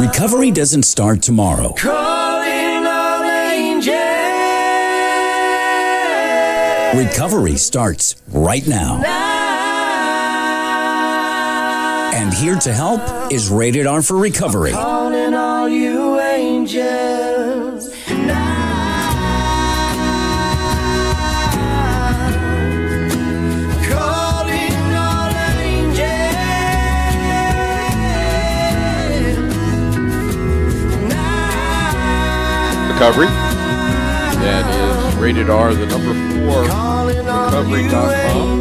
Recovery doesn't start tomorrow. Calling all angels. Recovery starts right now. And here to help is Rated R for Recovery. Calling all you angels. Recovery. That is Rated R, the number 4, recovery.com.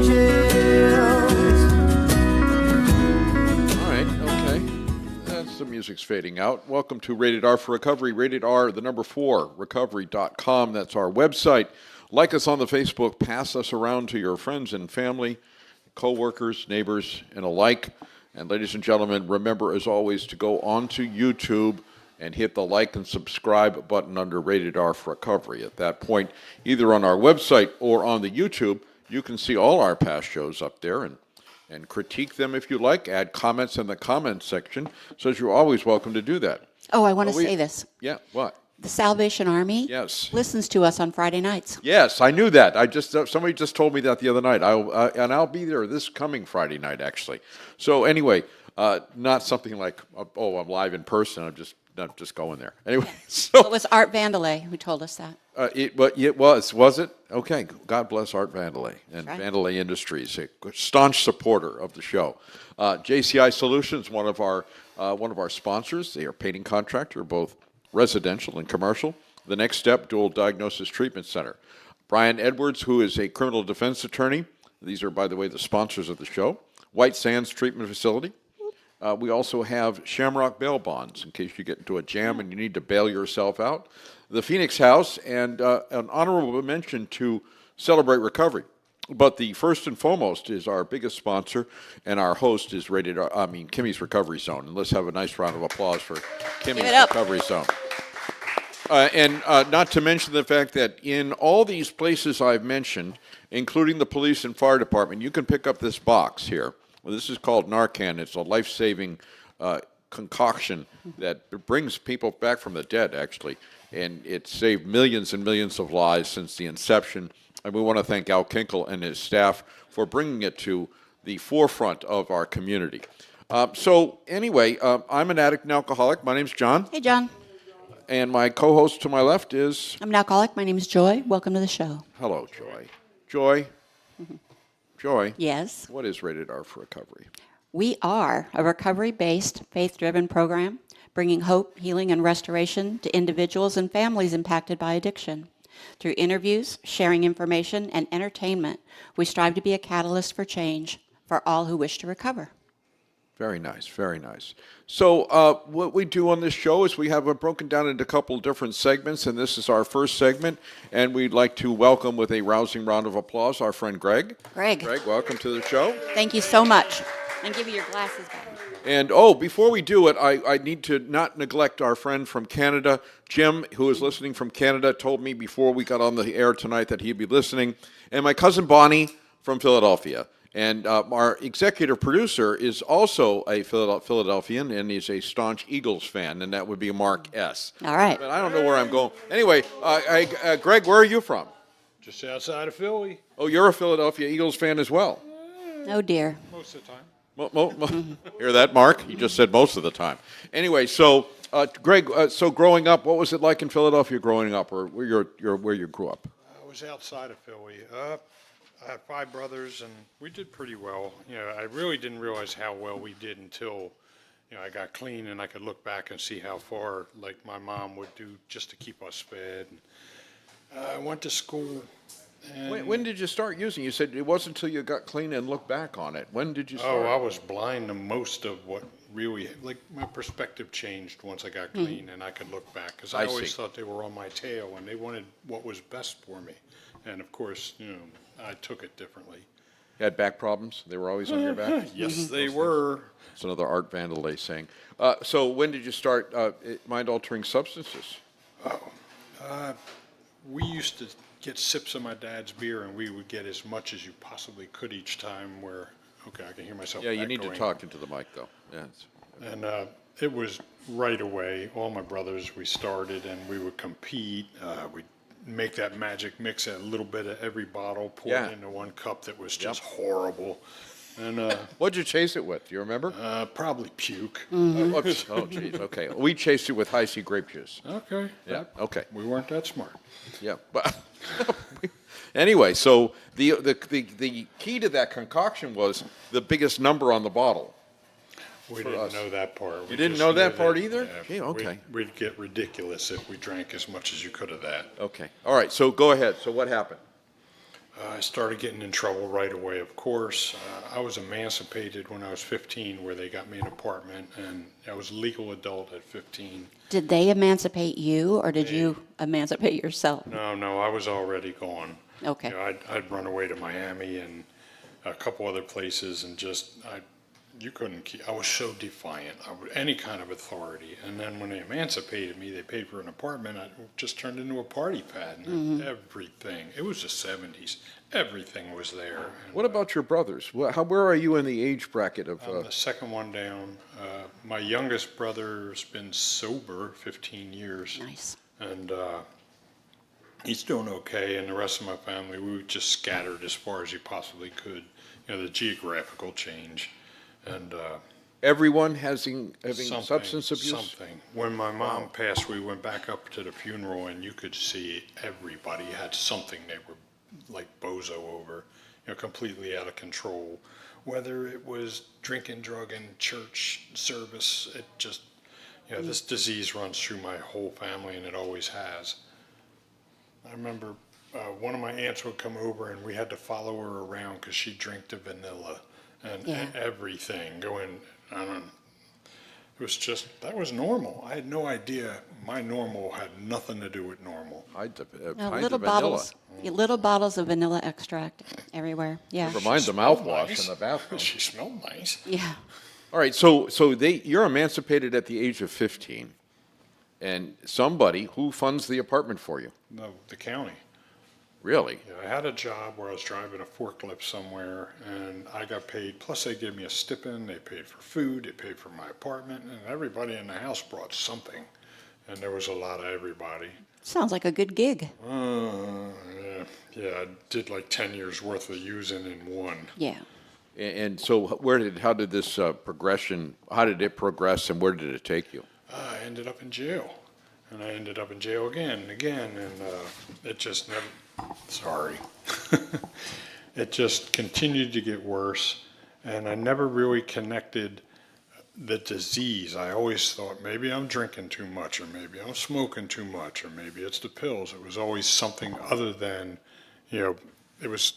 All right, okay. That's the music's fading out. Welcome to Rated R for Recovery. Rated R, the number 4, recovery.com. That's our website. Like us on the Facebook. Pass us around to your friends and family, co-workers, neighbors, and alike. And ladies and gentlemen, remember as always to go onto YouTube and hit the like and subscribe button under Rated R for Recovery. At that point, either on our website or on the YouTube, you can see all our past shows up there and critique them if you like. Add comments in the comments section, so you're always welcome to do that. Oh, I want to say this. Yeah, what? The Salvation Army listens to us on Friday nights. Yes, I knew that. Somebody just told me that the other night. And I'll be there this coming Friday night, actually. So anyway, not something like, oh, I'm live in person. I'm just going there. Anyway, so It was Art Vandelay who told us that. it was it? Okay, God bless Art Vandelay and Vandelay Industries, a staunch supporter of the show. JCI Solutions, one of our sponsors. They are painting contractor, both residential and commercial. The Next Step Dual Diagnosis Treatment Center. Brian Edwards, who is a criminal defense attorney. These are, by the way, the sponsors of the show. White Sands Treatment Facility. We also have Shamrock Bail Bonds, in case you get into a jam and you need to bail yourself out. The Phoenix House, and an honorable mention to Celebrate Recovery. But the first and foremost is our biggest sponsor, and our host is Kimmies Recovery Zone. And let's have a nice round of applause for Kimmies Recovery Zone. And not to mention the fact that in all these places I've mentioned, including the police and fire department, you can pick up this box here. Well, this is called Narcan. It's a life-saving concoction that brings people back from the dead, actually. And it's saved millions and millions of lives since the inception. And we want to thank Al Kinkle and his staff for bringing it to the forefront of our community. So anyway, I'm an addict and alcoholic. My name's John. Hey, John. And my co-host to my left is... I'm an alcoholic. My name is Joy. Welcome to the show. Hello, Joy. Joy? Joy? Yes. What is Rated R for Recovery? We are a recovery-based, faith-driven program bringing hope, healing, and restoration to individuals and families impacted by addiction. Through interviews, sharing information, and entertainment, we strive to be a catalyst for change for all who wish to recover. Very nice, very nice. So what we do on this show is we have it broken down into a couple different segments, and this is our first segment, and we'd like to welcome with a rousing round of applause our friend Greg. Greg, welcome to the show. Thank you so much. And give you your glasses back. And, before we do it, I need to not neglect our friend from Canada. Jim, who is listening from Canada, told me before we got on the air tonight that he'd be listening. And my cousin Bonnie from Philadelphia. And our executive producer is also a Philadelphian, and he's a staunch Eagles fan, and that would be Mark S. All right. But I don't know where I'm going. Anyway, Greg, where are you from? Just outside of Philly. Oh, you're a Philadelphia Eagles fan as well. Oh, dear. Most of the time. Hear that, Mark? He just said most of the time. Anyway, so Greg, so growing up, what was it like in Philadelphia growing up, or where you grew up? I was outside of Philly. I have 5 brothers, and we did pretty well. I really didn't realize how well we did until, I got clean and I could look back and see how far, like my mom would do just to keep us fed. I went to school. And when did you start using? You said it wasn't until you got clean and looked back on it. When did you start? I was blind to most of what really, my perspective changed once I got clean and I could look back. Because I always thought they were on my tail and they wanted what was best for me. And of course, I took it differently. You had back problems? They were always on your back? Yes, they were. It's another Art Vandelay saying. So when did you start mind-altering substances? We used to get sips of my dad's beer, and we would get as much as you possibly could each time where, okay, I can hear myself. Yeah, you need to talk into the mic, though. Yeah. And it was right away. All my brothers, we started and we would compete. We'd make that magic mix, a little bit of every bottle, pour Yeah. it into one cup that was just horrible. And What'd you chase it with? Do you remember? probably puke. Oh, geez. Okay. We chased it with high C grape juice. Okay. Yeah. Okay. We weren't that smart. Yeah. But anyway, so the key to that concoction was the biggest number on the bottle. We For didn't us. know that part. We You didn't just know knew that part either? yeah, Gee, okay. We'd get ridiculous if we drank as much as you could of that. Okay. All right. So go ahead. So what happened? I started getting in trouble right away, of course. I was emancipated when I was 15, where they got me an apartment, and I was a legal adult at 15. Did they emancipate you, or did you emancipate yourself? No, I was already gone. Okay. You know, I'd run away to Miami and a couple other places, and you couldn't keep, I was so defiant of any kind of authority. And then when they emancipated me, they paid for an apartment. I just turned into a party pad and everything. It was the 70s. Everything was there. And, What about your brothers? Where are you in the age bracket of? I'm the second one down. My youngest brother's been sober 15 years. Nice. And he's doing okay. And the rest of my family, we were just scattered as far as you possibly could. You know, the geographical change. And Everyone having something, substance abuse? Something. When my mom passed, we went back up to the funeral, and you could see everybody had something they were like bozo over, you know, completely out of control. Whether it was drinking, drugging, church service, it just, you know, this disease runs through my whole family, and it always has. I remember one of my aunts would come over, and we had to follow her around because she drank the vanilla. And everything going on. It was just, that was normal. I had no idea my normal had nothing to do with normal. Pints of No, vanilla. little bottles of vanilla extract everywhere. Yeah. Never mind the Smelled mouthwash nice. in the bathroom. She smelled nice. Yeah. All right, so you're emancipated at the age of 15, and somebody who funds the apartment for you? No, the county. Really? Yeah, I had a job where I was driving a forklift somewhere, and I got paid. Plus, they gave me a stipend. They paid for food. They paid for my apartment, and everybody in the house brought something. And there was a lot of everybody. Sounds like a good gig. Yeah, I did like 10 years worth of using in one. Yeah. And so how did this progression, how did it progress, and where did it take you? I ended up in jail, and I ended up in jail again and again, and it just never. Sorry. It just continued to get worse, and I never really connected the disease. I always thought maybe I'm drinking too much, or maybe I'm smoking too much, or maybe it's the pills. It was always something other than, you know, it was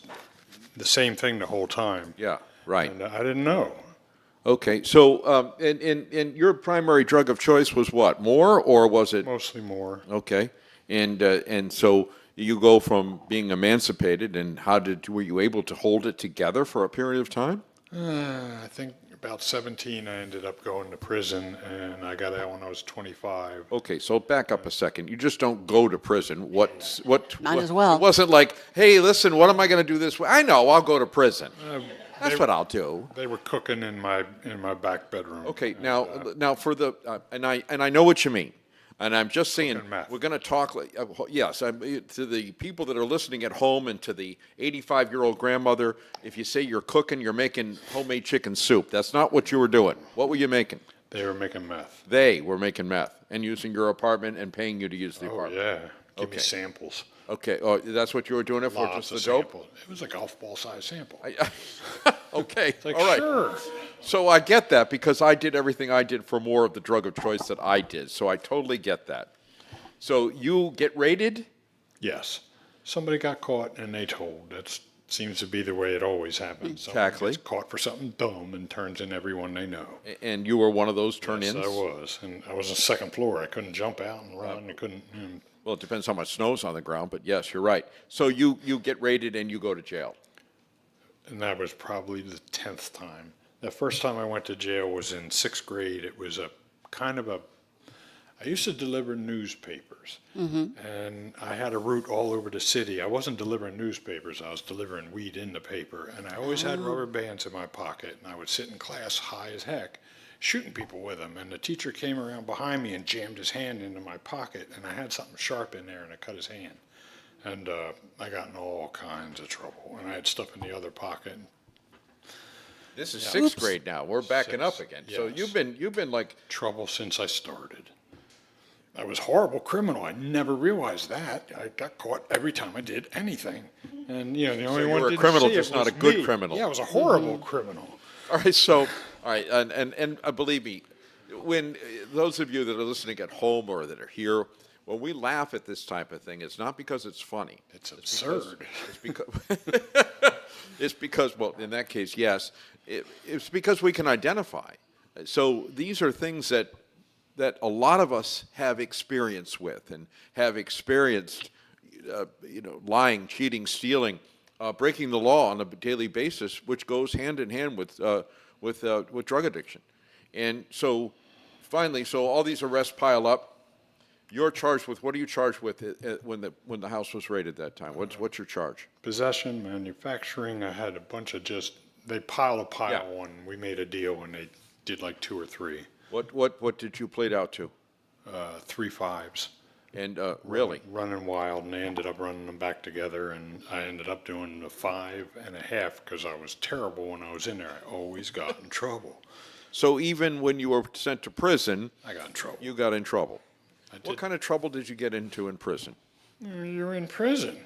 the same thing the whole time. Yeah, right. And I didn't know. Okay, so and your primary drug of choice was what? More, or was it? Mostly more. Okay, and so you go from being emancipated, and were you able to hold it together for a period of time? I think about 17, I ended up going to prison, and I got out when I was 25. Okay, so back up a second. You just don't go to prison. What? Might as well. It wasn't like, hey, listen, what am I going to do this way? I know, I'll go to prison. That's what I'll do. They were cooking in my back bedroom. Okay, now for the and I know what you mean, and I'm just saying Cooking meth. we're going to talk. Yes, to the people that are listening at home, and to the 85-year-old grandmother. If you say you're cooking, you're making homemade chicken soup. That's not what you were doing. What were you making? They were making meth. They were making meth and using your apartment and paying you to use the Oh, apartment. yeah. Give me Okay. samples. Okay. Oh, that's what you were doing it for, Lots just of the dope? samples. It was a golf ball size sample. Okay. Like, All right. sure. So I get that, because I did everything I did for more of the drug of choice that I did. So I totally get that. So you get raided? Yes. Somebody got caught and they told. That seems to be the way it always happens. Someone Exactly. gets caught for something dumb and turns in everyone they know. And you were one of those turn-ins? Yes, I was. And I was on the second floor. I couldn't jump out and run. I couldn't. Well, it depends how much snow's on the ground, but yes, you're right. So you get raided and you go to jail. And that was probably the 10th time. The first time I went to jail was in 6th grade. It was I used to deliver newspapers, and I had a route all over the city. I wasn't delivering newspapers, I was delivering weed in the paper, and I always had rubber bands in my pocket, and I would sit in class high as heck, shooting people with them. And the teacher came around behind me and jammed his hand into my pocket, and I had something sharp in there, and it cut his hand. And I got in all kinds of trouble, and I had stuff in the other pocket. This is sixth grade now. We're backing up again. So Yes. you've been like, Trouble since I started. I was a horrible criminal. I never realized that. I got caught every time I did anything. And, the only you one were a didn't criminal, see it just not was a good me. criminal. Yeah, I was a horrible criminal. all right, so, all right, and believe me, when those of you that are listening at home or that are here, when we laugh at this type of thing, it's not because it's funny. It's absurd. It's because, it's because, well, in that case, yes, it's because we can identify. So these are things that a lot of us have experience with and have experienced, lying, cheating, stealing, breaking the law on a daily basis, which goes hand in hand with drug addiction. And so finally, so all these arrests pile up. You're charged with, what are you charged with when the house was raided that time? What's your charge? Possession, manufacturing, I had a bunch of they piled a pile Yeah. on. We made a deal and they did like 2 or 3. What did you plead out to? 3 5s. And really? Running wild, and they ended up running them back together, and I ended up doing the 5.5 because I was terrible when I was in there. I always got in trouble. So even when you were sent to prison, I got in trouble. you got in trouble. did. What kind of trouble did you get into in prison? You're in prison.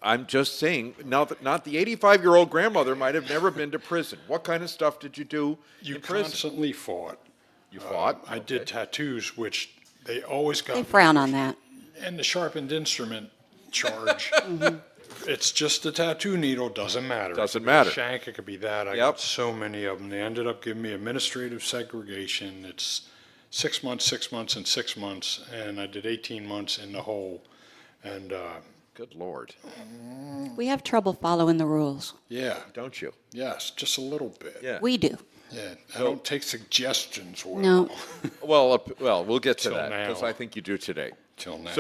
I'm just saying, now that not the 85-year-old grandmother might have never been to prison. What kind of stuff did you do You in prison? constantly fought. You fought? I did tattoos, which they always got. They frown on that. And the sharpened instrument charge. It's just a tattoo needle, doesn't matter. Doesn't It could be a matter. Shank, it could be that. I Yep. got so many of them. They ended up giving me administrative segregation. It's 6 months, 6 months, and 6 months, and I did 18 months in the hole. And Good Lord. We have trouble following the rules. yeah, Don't you? yes, just a little bit. Yeah. We do. Yeah, I don't take suggestions well. No. Well, we'll get to Till that because now. I think you do today. Till now.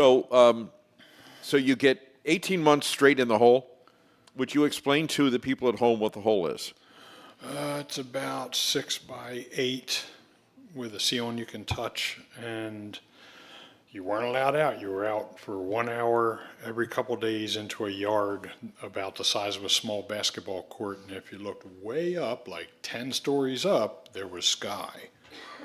So you get 18 months straight in the hole. Would you explain to the people at home what the hole is? It's about 6 by 8 with a ceiling you can touch, and you weren't allowed out. You were out for 1 hour every couple days into a yard about the size of a small basketball court, and if you looked way up, like 10 stories up, there was sky.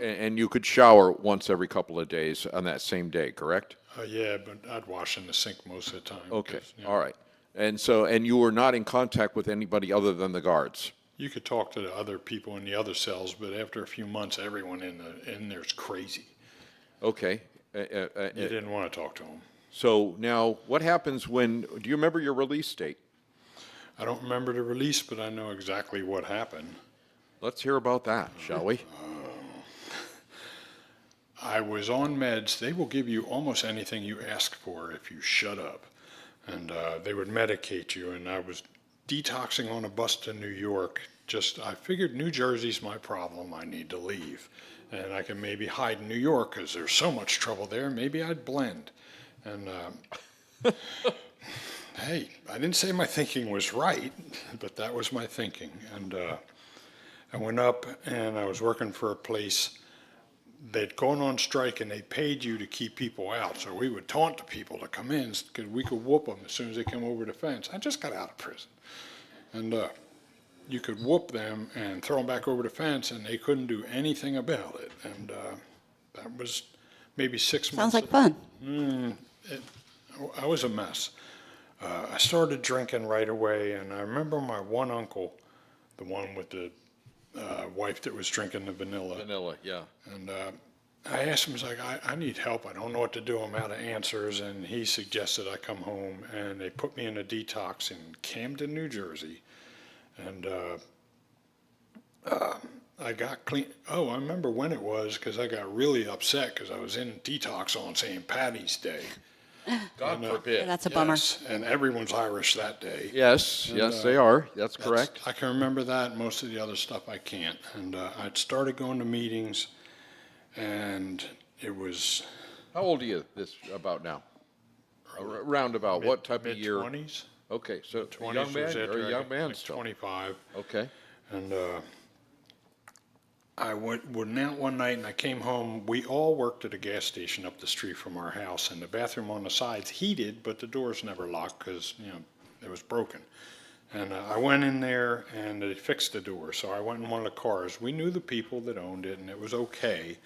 And you could shower once every couple of days on that same day, correct? Yeah, but I'd wash in the sink most of the time. Okay, 'cause, all right. And you were not in contact with anybody other than the guards? You could talk to the other people in the other cells, but after a few months, everyone in there's crazy. Okay. You didn't want to talk to them. So now, what happens do you remember your release date? I don't remember the release, but I know exactly what happened. Let's hear about that, shall we? I was on meds. They will give you almost anything you ask for if you shut up. And they would medicate you. And I was detoxing on a bus to New York. I figured New Jersey's my problem. I need to leave. And I can maybe hide in New York because there's so much trouble there. Maybe I'd blend. And hey, I didn't say my thinking was right, but that was my thinking. And I went up and I was working for a place. They'd gone on strike and they paid you to keep people out. So we would taunt the people to come in because we could whoop them as soon as they come over the fence. I just got out of prison. And you could whoop them and throw them back over the fence and they couldn't do anything about it. And that was maybe 6 months. Sounds like fun. I was a mess. I started drinking right away, and I remember my one uncle, the one with the wife that was drinking the vanilla. Vanilla, yeah. And I asked him, I was like, I need help. I don't know what to do. I'm out of answers. And he suggested I come home, and they put me in a detox in Camden, New Jersey. And I got clean. Oh, I remember when it was because I got really upset because I was in detox on St. Patty's Day. God forbid. Yeah, that's a bummer. Yes, and everyone's Irish that day. Yes, they are. That's correct. I can remember that. Most of the other stuff I can't. And I'd started going to meetings, and it was How old are you about now? Around about what type of year? mid-20s. Okay, so a 20s young was man after or a I young got, man like still? 25. Okay. And I went out one night and I came home. We all worked at a gas station up the street from our house, and the bathroom on the side's heated, but the door's never locked because, it was broken. And I went in there and they fixed the door. So I went in one of the cars. We knew the people that owned it and it was okay.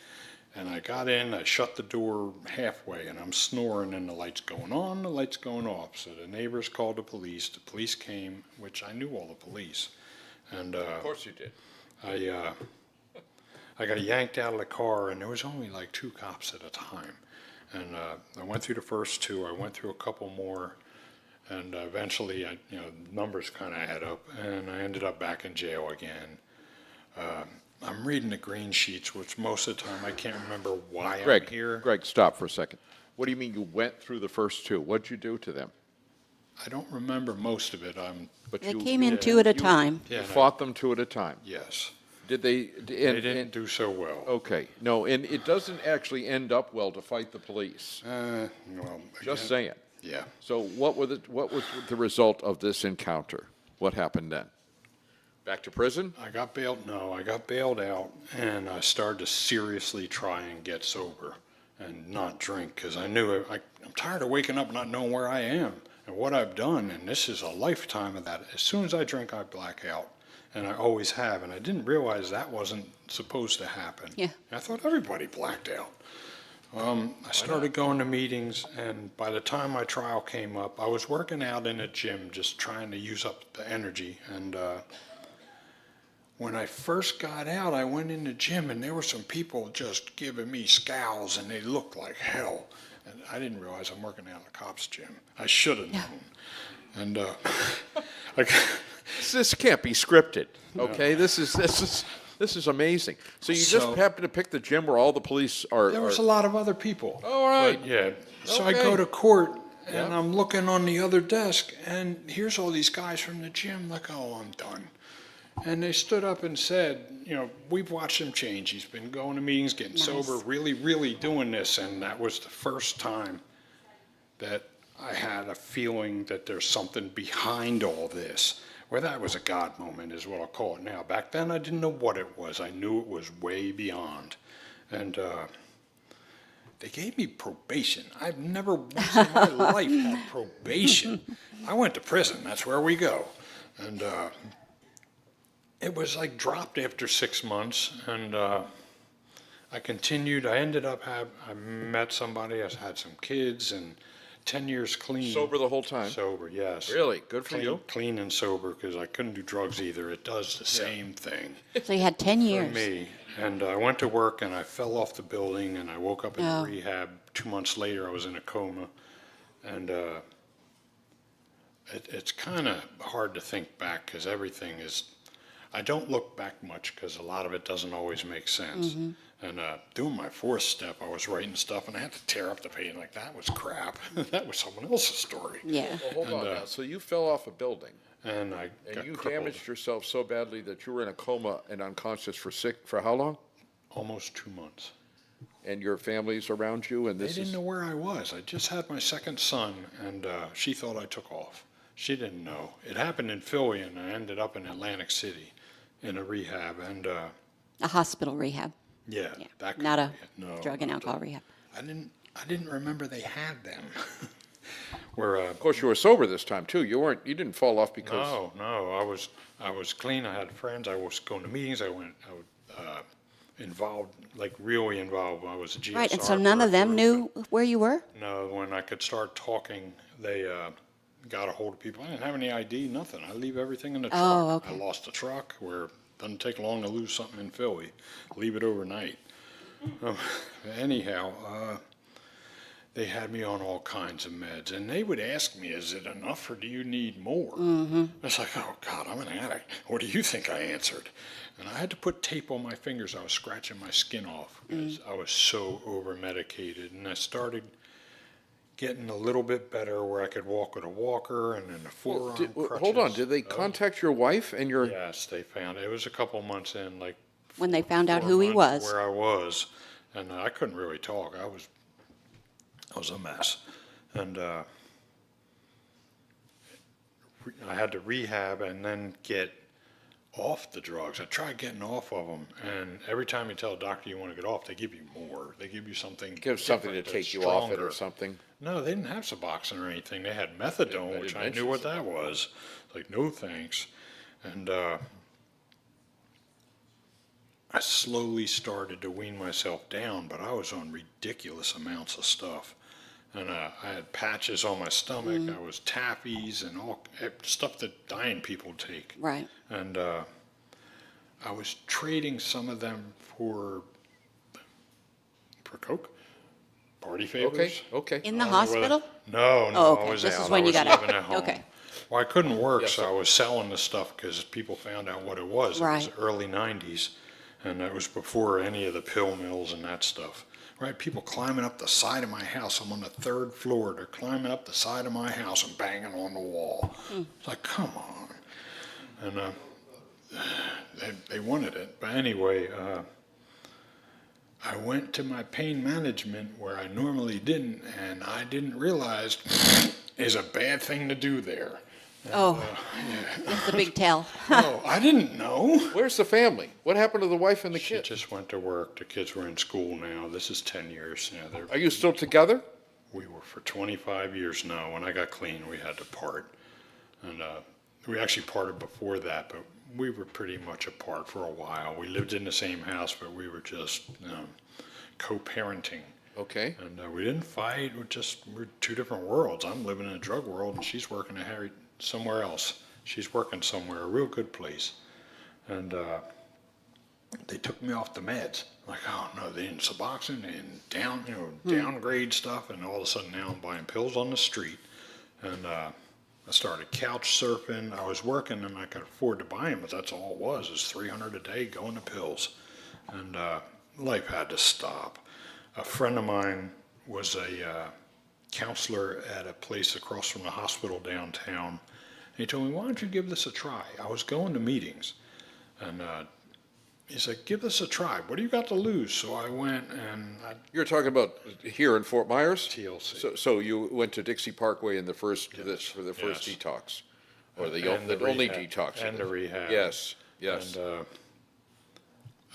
And I got in, I shut the door halfway, and I'm snoring, and the light's going on, the light's going off. So the neighbors called the police came, which I knew all the police. And Of course you did. I got yanked out of the car, and there was only like 2 cops at a time. And I went through the first 2, I went through a couple more, and eventually, numbers kind of add up, and I ended up back in jail again. I'm reading the green sheets, which most of the time I can't remember why I'm here. Greg, stop for a second. What do you mean you went through the first 2? What'd you do to them? I don't remember most of it. But They came in 2 at a time. You fought them 2 at a time. Yes. Did they? They didn't do so well. Okay. No, and it doesn't actually end up well to fight the police. Well, Just again, saying. Yeah. So what was the result of this encounter? What happened then? Back to prison? I got bailed out, and I started to seriously try and get sober and not drink, because I knew I'm tired of waking up not knowing where I am and what I've done, and this is a lifetime of that. As soon as I drink, I black out, and I always have, and I didn't realize that wasn't supposed to happen. Yeah. I thought everybody blacked out. I started going to meetings, and by the time my trial came up, I was working out in a gym just trying to use up the energy, and when I first got out, I went in the gym, and there were some people just giving me scowls, and they looked like hell. And I didn't realize I'm working out in a cop's gym. I should have known. And This can't be scripted. Okay, this is amazing. So you just happen to pick the gym where all the police are. there was a lot of other people. All right. But, yeah. So I Okay. go to court, and Yeah. I'm looking on the other desk, and here's all these guys from the gym, like, oh, I'm done. And they stood up and said, we've watched him change. He's been going to meetings, getting sober, really, really doing this. And that was the first time that I had a feeling that there's something behind all this. Well, that was a God moment is what I'll call it now. Back then, I didn't know what it was. I knew it was way beyond. And they gave me probation. I've never once in my life had probation. I went to prison. That's where we go. And it was like dropped after 6 months, and I continued. I ended up I met somebody. I had some kids, and 10 years clean. Sober the whole time? Sober, yes. Really? Good for you. Clean and sober, because I couldn't do drugs either. It does the same thing So you had 10 for years. me. And I went to work, and I fell off the building, and I woke up in Oh. rehab. 2 months later, I was in a coma, and it's kind of hard to think back, because everything is. I don't look back much, because a lot of it doesn't always make sense. Mm-hmm. And doing my 4th step, I was writing stuff, and I had to tear up the page like, that was crap. That was someone else's story. Yeah. Well, hold on now. So you fell off a building, And I and got you crippled. damaged yourself so badly that you were in a coma and unconscious for how long? Almost 2 months. And your family's around you, and They this didn't is. know where I was. I just had my 2nd son, and she thought I took off. She didn't know. It happened in Philly, and I ended up in Atlantic City in a rehab. And A hospital rehab. yeah, Yeah. that could Not a be it. No, drug and alcohol rehab. I didn't remember they had them. Where Of course, you were sober this time too. You didn't fall off because. no, I was clean. I had friends. I was going to meetings. I was involved, like really involved. I was a GSR. Right, and so none of them knew where you were? No, when I could start talking, they got a hold of people. I didn't have any ID, nothing. I leave everything in the truck. Oh, okay. I lost the truck, where it doesn't take long to lose something in Philly. Leave it overnight. Anyhow, they had me on all kinds of meds, and they would ask me, is it enough or do you need more? I was like, oh God, I'm an addict. What do you think I answered? And I had to put tape on my fingers. I was scratching my skin off because I was so over-medicated. And I started getting a little bit better where I could walk with a walker and then a forearm crutches. Hold on. Did they contact your wife and your? Yes, they found it. It was a couple months in, like When they found out 4 who he months was. where I was, and I couldn't really talk. I was a mess, and I had to rehab and then get off the drugs. I tried getting off of them, and every time you tell a doctor you want to get off, they give you more. They give you something. Give something to different, take that's you off it or stronger. something. No, they didn't have Suboxone or anything. They had methadone, They which I mentioned knew what that was. Like, no thanks. And I slowly started to wean myself down, but I was on ridiculous amounts of stuff. And I had patches on my stomach. I was taffies and all stuff that dying people take. Right. And I was trading some of them for Coke, party favors. Okay. In the I don't know hospital? No, Oh, I okay. was This out. is when I you was got living out. at home. Okay. Well, I couldn't work, Yes, so sir. I was selling the stuff because people found out what it was. It Right. was early 90s, and that was before any of the pill mills and that stuff. Right? People climbing up the side of my house. I'm on the 3rd floor. They're climbing up the side of my house and banging on the wall. It's like, come on. And they wanted it. But anyway, I went to my pain management where I normally didn't, and I didn't realize is a bad thing to do there. Oh, that's a big tell. No, I didn't know. Where's the family? What happened to the wife and the She kid? just went to work. The kids were in school now. This is 10 years. Are you still together? We were for 25 years now. When I got clean, we had to part. And we actually parted before that, but we were pretty much apart for a while. We lived in the same house, but we were just co-parenting. Okay. And we didn't fight. We're two different worlds. I'm living in a drug world, and she's working somewhere else. She's working somewhere, a real good place. And they took me off the meds. Like, oh no, they didn't Suboxone and downgrade stuff, and all of a sudden now I'm buying pills on the street. And I started couch surfing. I was working and I could afford to buy them, but that's all it was $300 a day going to pills. And life had to stop. A friend of mine was a counselor at a place across from the hospital downtown. And he told me, why don't you give this a try? I was going to meetings, and he said, give this a try. What do you got to lose? So I went and You're talking about here in Fort Myers? TLC. So you went to Dixie Parkway in the first for the first Yes. detox, or the And the only rehab. detox. And the rehab. Yes.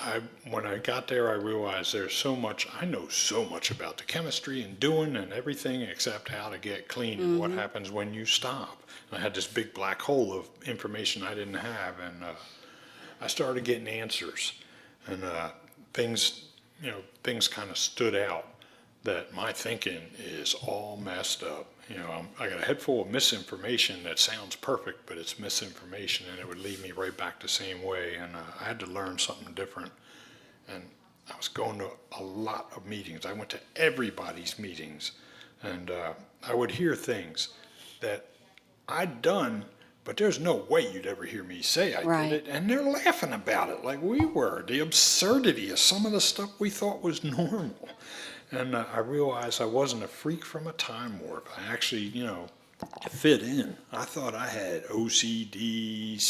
And when I got there, I realized I know so much about the chemistry and doing and everything except how to get clean and what happens when you stop. And I had this big black hole of information I didn't have, and I started getting answers, and things kind of stood out that my thinking is all messed up. I got a head full of misinformation that sounds perfect, but it's misinformation, and it would lead me right back the same way. And I had to learn something different. And I was going to a lot of meetings. I went to everybody's meetings, and I would hear things that I'd done, but there's no way you'd ever hear me say I Right. did it. And they're laughing about it like we were. The absurdity of some of the stuff we thought was normal. And I realized I wasn't a freak from a time warp. I actually, fit in. I thought I had OCD,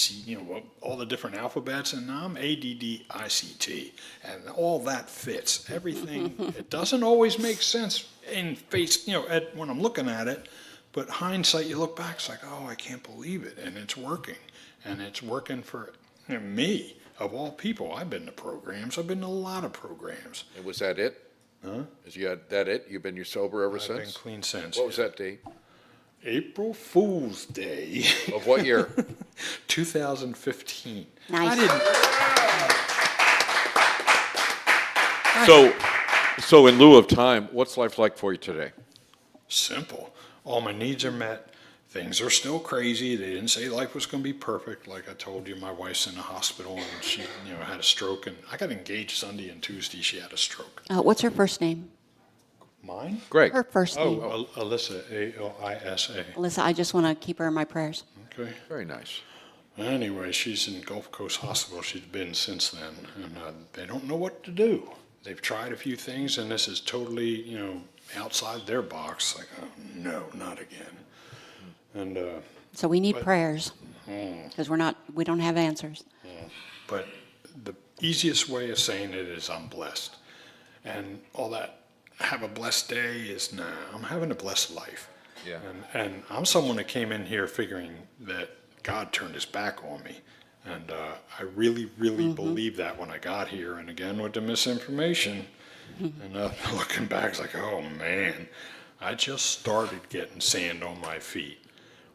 all the different alphabets, and now I'm ADD, ICT, and all that fits. Everything. It doesn't always make sense in face, when I'm looking at it, but hindsight, you look back, it's like, oh, I can't believe it, and it's working, and it's working for me of all people. I've been to programs. I've been to a lot of programs. And was that it? Huh? Is that it? You've been sober ever I've since? been clean since. What was that date? April Fool's Day. Of what year? 2015. Nice. So in lieu of time, what's life like for you today? Simple. All my needs are met. Things are still crazy. They didn't say life was going to be perfect. Like I told you, my wife's in the hospital and she, had a stroke. And I got engaged Sunday and Tuesday. She had a stroke. What's her first name? Mine? Greg. Her first name. Oh, Alyssa, Alyssa. Alyssa, I just want to keep her in my prayers. Okay. Very nice. Anyway, she's in Gulf Coast Hospital. She's been since then, and they don't know what to do. They've tried a few things, and this is totally, outside their box. Like, oh, no, not again. And So we need prayers because we don't have answers. but the easiest way of saying it is I'm blessed, and all that. Have a blessed day is I'm having a blessed life. Yeah. And I'm someone that came in here figuring that God turned his back on me. And I really, really believed that when I got here. And again, with the misinformation, and looking back, it's like, oh man, I just started getting sand on my feet.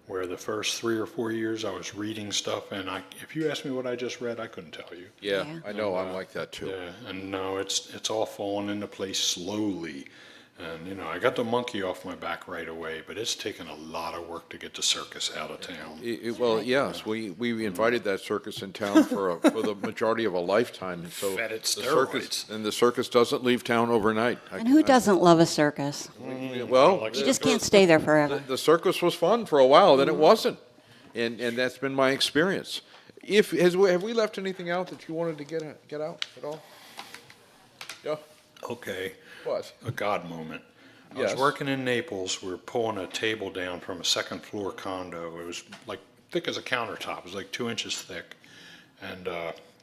Where the first 3 or 4 years I was reading stuff, and if you asked me what I just read, I couldn't tell you. Yeah, Yeah. I know. I'm like that too. Yeah, and no, it's all falling into place slowly. And, I got the monkey off my back right away, but it's taken a lot of work to get the circus out of town. Well, yes, we invited that circus in town for the majority of a lifetime, and so Fed it the circus doesn't leave town overnight. And who doesn't love a circus? Well, You just can't stay there forever. the circus was fun for a while, then it wasn't, and that's been my experience. Have we left anything out that you wanted to get out at all? Yeah. Okay. What? A God moment. I Yes. was working in Naples. We were pulling a table down from a second floor condo. It was like thick as a countertop. It was like 2 inches thick. And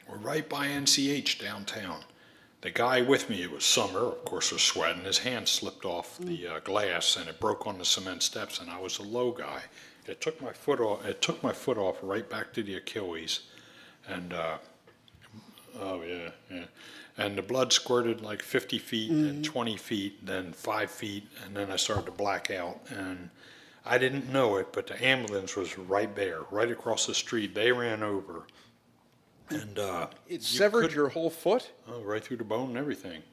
we're right by NCH downtown. The guy with me, it was summer, of course, was sweating. His hand slipped off the glass and it broke on the cement steps. And I was a low guy. It took my foot off. It took my foot off right back to the Achilles. And oh yeah. And the blood squirted like 50 feet and 20 feet, then 5 feet, and then I started to black out. And I didn't know it, but the ambulance was right there, right across the street. They ran over. And It severed your whole foot? right through the bone and everything.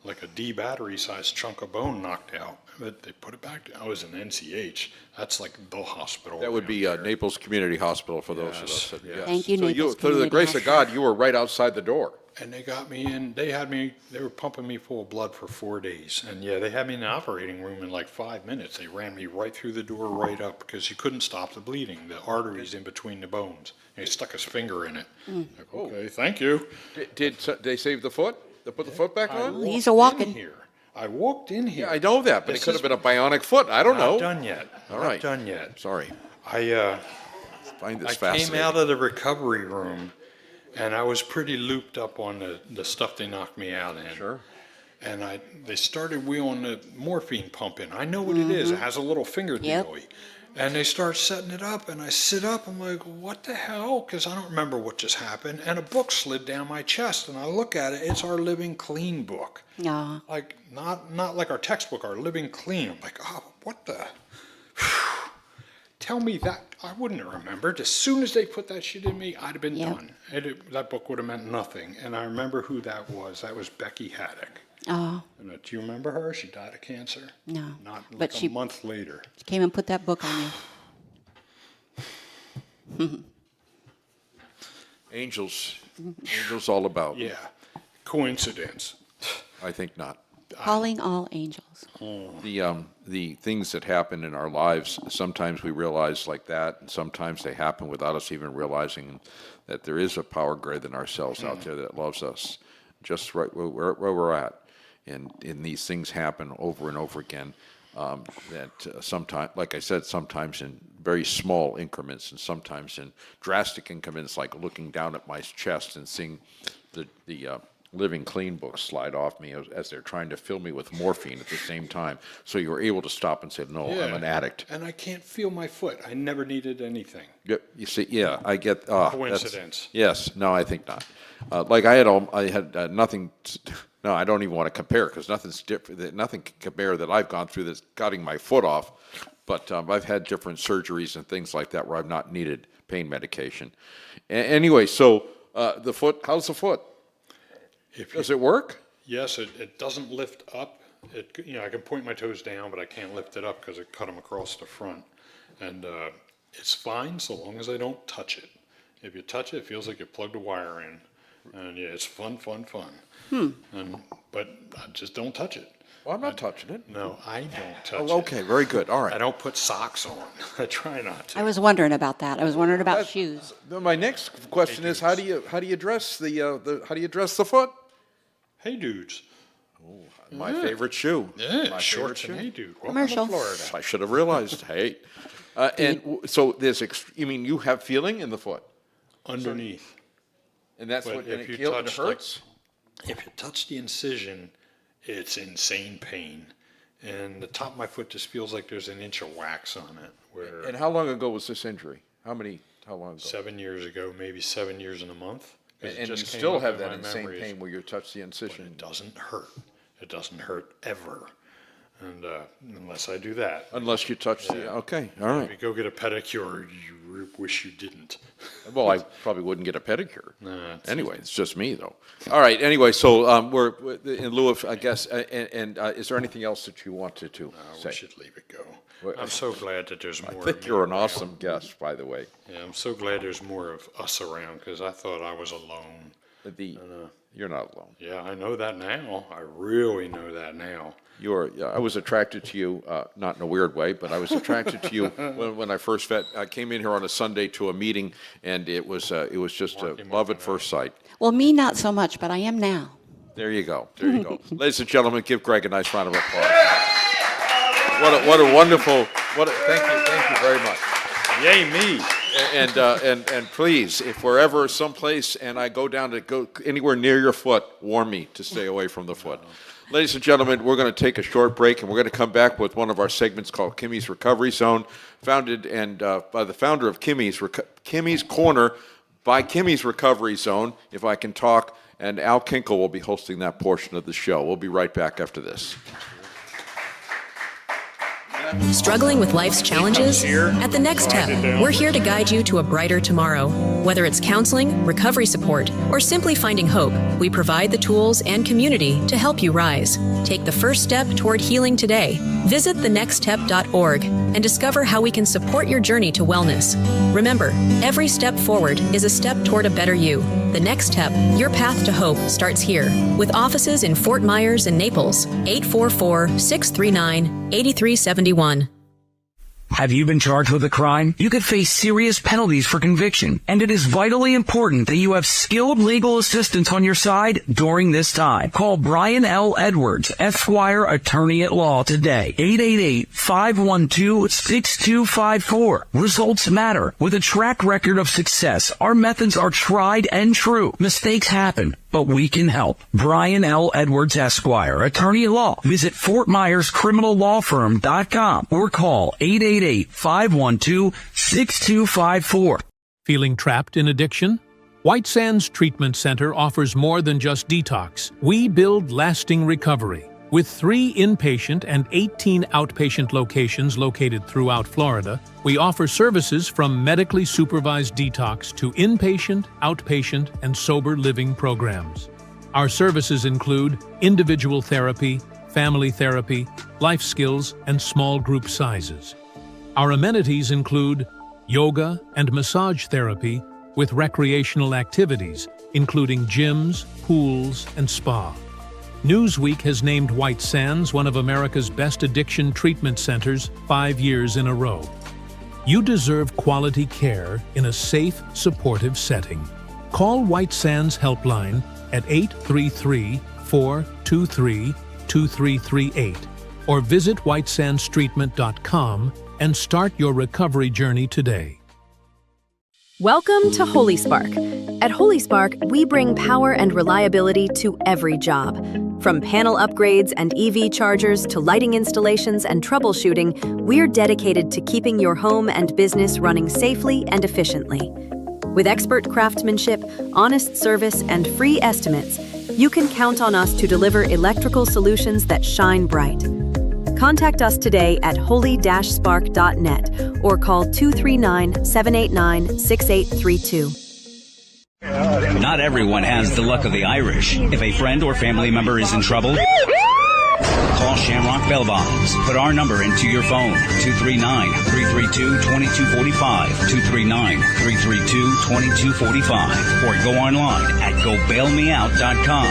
Like a D battery sized chunk of bone knocked out. But they put it back. I was in NCH. That's like the hospital. That would be around here. Naples Community Hospital for those of us. Yes, that- yes. yeah. Thank you, So Naples through the Community grace of Hospital. God, you were right outside the door. And they got me in, they were pumping me full of blood for 4 days. And yeah, they had me in the operating room in like 5 minutes. They ran me right through the door, right up, because you couldn't stop the bleeding, the arteries in between the bones. And he stuck his finger in it. Like, okay, thank you. Did they save the foot? They put the foot back I on? He's a walked walking. in here. I walked in here. Yeah, I know that, but it This could is have been a bionic foot. I don't know. Not done yet. All Not right. done yet. Sorry. I Find this came fascinating. out of the recovery room, and I was pretty looped up on the stuff they knocked me out in. Sure. And they started wheeling the morphine pump in. I know what it is. It has a little finger Yep. dealy. And they start setting it up, and I sit up. I'm like, what the hell? Because I don't remember what just happened. And a book slid down my chest, and I look at it. It's our Living Clean book. Aw. Like, not like our textbook, our Living Clean. I'm like, oh, what the? Tell me that. I wouldn't have remembered. As soon as they put that shit in me, I'd have been Yep. done. That book would have meant nothing. And I remember who that was. That was Becky Haddock. Oh, And, do you remember her? She died of cancer. no. Not like But a she month later. came and put that book on you. Angels all about. Yeah. Coincidence. I think not. Calling all angels. The things that happen in our lives, sometimes we realize like that, and sometimes they happen without us even realizing that there is a power greater than ourselves out there that loves us just right where we're at. And these things happen over and over again. Sometimes, like I said, sometimes in very small increments, and sometimes in drastic increments, like looking down at my chest and seeing the Living Clean book slide off me as they're trying to fill me with morphine at the same time. So you were able to stop and say, "No, I'm an addict." And I can't feel my foot. I never needed anything. You see, yeah, I get Coincidence. Yes, no, I think not. Like I had nothing. No, I don't even want to compare because nothing's different. Nothing can compare that I've gone through that's cutting my foot off. But I've had different surgeries and things like that where I've not needed pain medication. Anyway, so the foot. How's the foot? Does it work? Yes, it doesn't lift up. I can point my toes down, but I can't lift it up because I cut them across the front. And it's fine so long as I don't touch it. If you touch it, it feels like you plugged a wire in. And yeah, it's fun. But I just don't touch it. Well, I'm not touching it. No, I don't touch it. Oh, okay, very good. All right. I don't put socks on. I try not to. I was wondering about that. I was wondering about shoes. My next question is how do you dress the foot? Hey, dudes. My favorite shoe. Yeah, My shorts favorite and shoe. hey, dude. Welcome Commercial. to Florida. I should have realized. Hey, so there's. You mean you have feeling in the foot, Underneath. and that's But what if you it touch, hurts. If you touch the incision, it's insane pain. And the top of my foot just feels like there's an inch of wax on it. And how long ago was this injury? How many How long ago? 7 years ago, maybe 7 years and a month. 'Cause it And you just came still up have in that my insane memories. pain where you touch the incision. It doesn't hurt. It doesn't hurt ever. And unless I do that. Unless you touch the, okay, all right. If you go get a pedicure, you wish you didn't. Well, I probably wouldn't get a pedicure. Nah, Anyway, it's just me, though. All right, anyway, so we're, in lieu of, I guess, and is there anything else that you wanted to say? We should leave it go. Well, I'm so glad that there's more. I think of you're me an around. awesome guest, by the way. Yeah, I'm so glad there's more of us around because I thought I was alone. You're not alone. Yeah, I know that now. I really know that now. I was attracted to you, not in a weird way, but I was attracted to you when I first met. I came in here on a Sunday to a meeting, and it was just a love at first sight. Well, me not so much, but I am now. There you go. There you go. Ladies and gentlemen, give Greg a nice round of applause. What a wonderful, thank you very much. Yay, me. And please, if we're ever someplace and I go anywhere near your foot, warn me to stay away from the foot. Ladies and gentlemen, we're going to take a short break, and we're going to come back with one of our segments called Kimmies Recovery Zone, founded and by the founder of Kimmies Corner by Kimmies Recovery Zone, if I can talk, and Al Kinkle will be hosting that portion of the show. We'll be right back after this. Struggling with life's challenges? At The Next Step, we're here to guide you to a brighter tomorrow. Whether it's counseling, recovery support, or simply finding hope, we provide the tools and community to help you rise. Take the first step toward healing today. Visit thenextstep.org and discover how we can support your journey to wellness. Remember, every step forward is a step toward a better you. The Next Step, your path to hope, starts here. With offices in Fort Myers and Naples, 844-639-8371. Have you been charged with a crime? You could face serious penalties for conviction, and it is vitally important that you have skilled legal assistance on your side during this time. Call Brian L. Edwards, Esquire, Attorney at Law today. 888-512-6254. Results matter. With a track record of success, our methods are tried and true. Mistakes happen, but we can help. Brian L. Edwards, Esquire, Attorney at Law. Visit FortMyersCriminalLawFirm.com or call 888-512-6254. Feeling trapped in addiction? White Sands Treatment Center offers more than just detox. We build lasting recovery. With 3 inpatient and 18 outpatient locations located throughout Florida, we offer services from medically supervised detox to inpatient, outpatient, and sober living programs. Our services include individual therapy, family therapy, life skills, and small group sizes. Our amenities include yoga and massage therapy with recreational activities, including gyms, pools, and spa. Newsweek has named White Sands one of America's best addiction treatment centers 5 years in a row. You deserve quality care in a safe, supportive setting. Call White Sands Helpline at 833-423-2338 or visit whitesandstreatment.com and start your recovery journey today. Welcome to Holy Spark. At Holy Spark, we bring power and reliability to every job. From panel upgrades and EV chargers to lighting installations and troubleshooting, we're dedicated to keeping your home and business running safely and efficiently. With expert craftsmanship, honest service, and free estimates, you can count on us to deliver electrical solutions that shine bright. Contact us today at holy-spark.net or call 239-789-6832. Not everyone has the luck of the Irish. If a friend or family member is in trouble, call Shamrock Bell Bonds. Put our number into your phone, 239-332-2245, 239-332-2245, or go online at gobailmeout.com.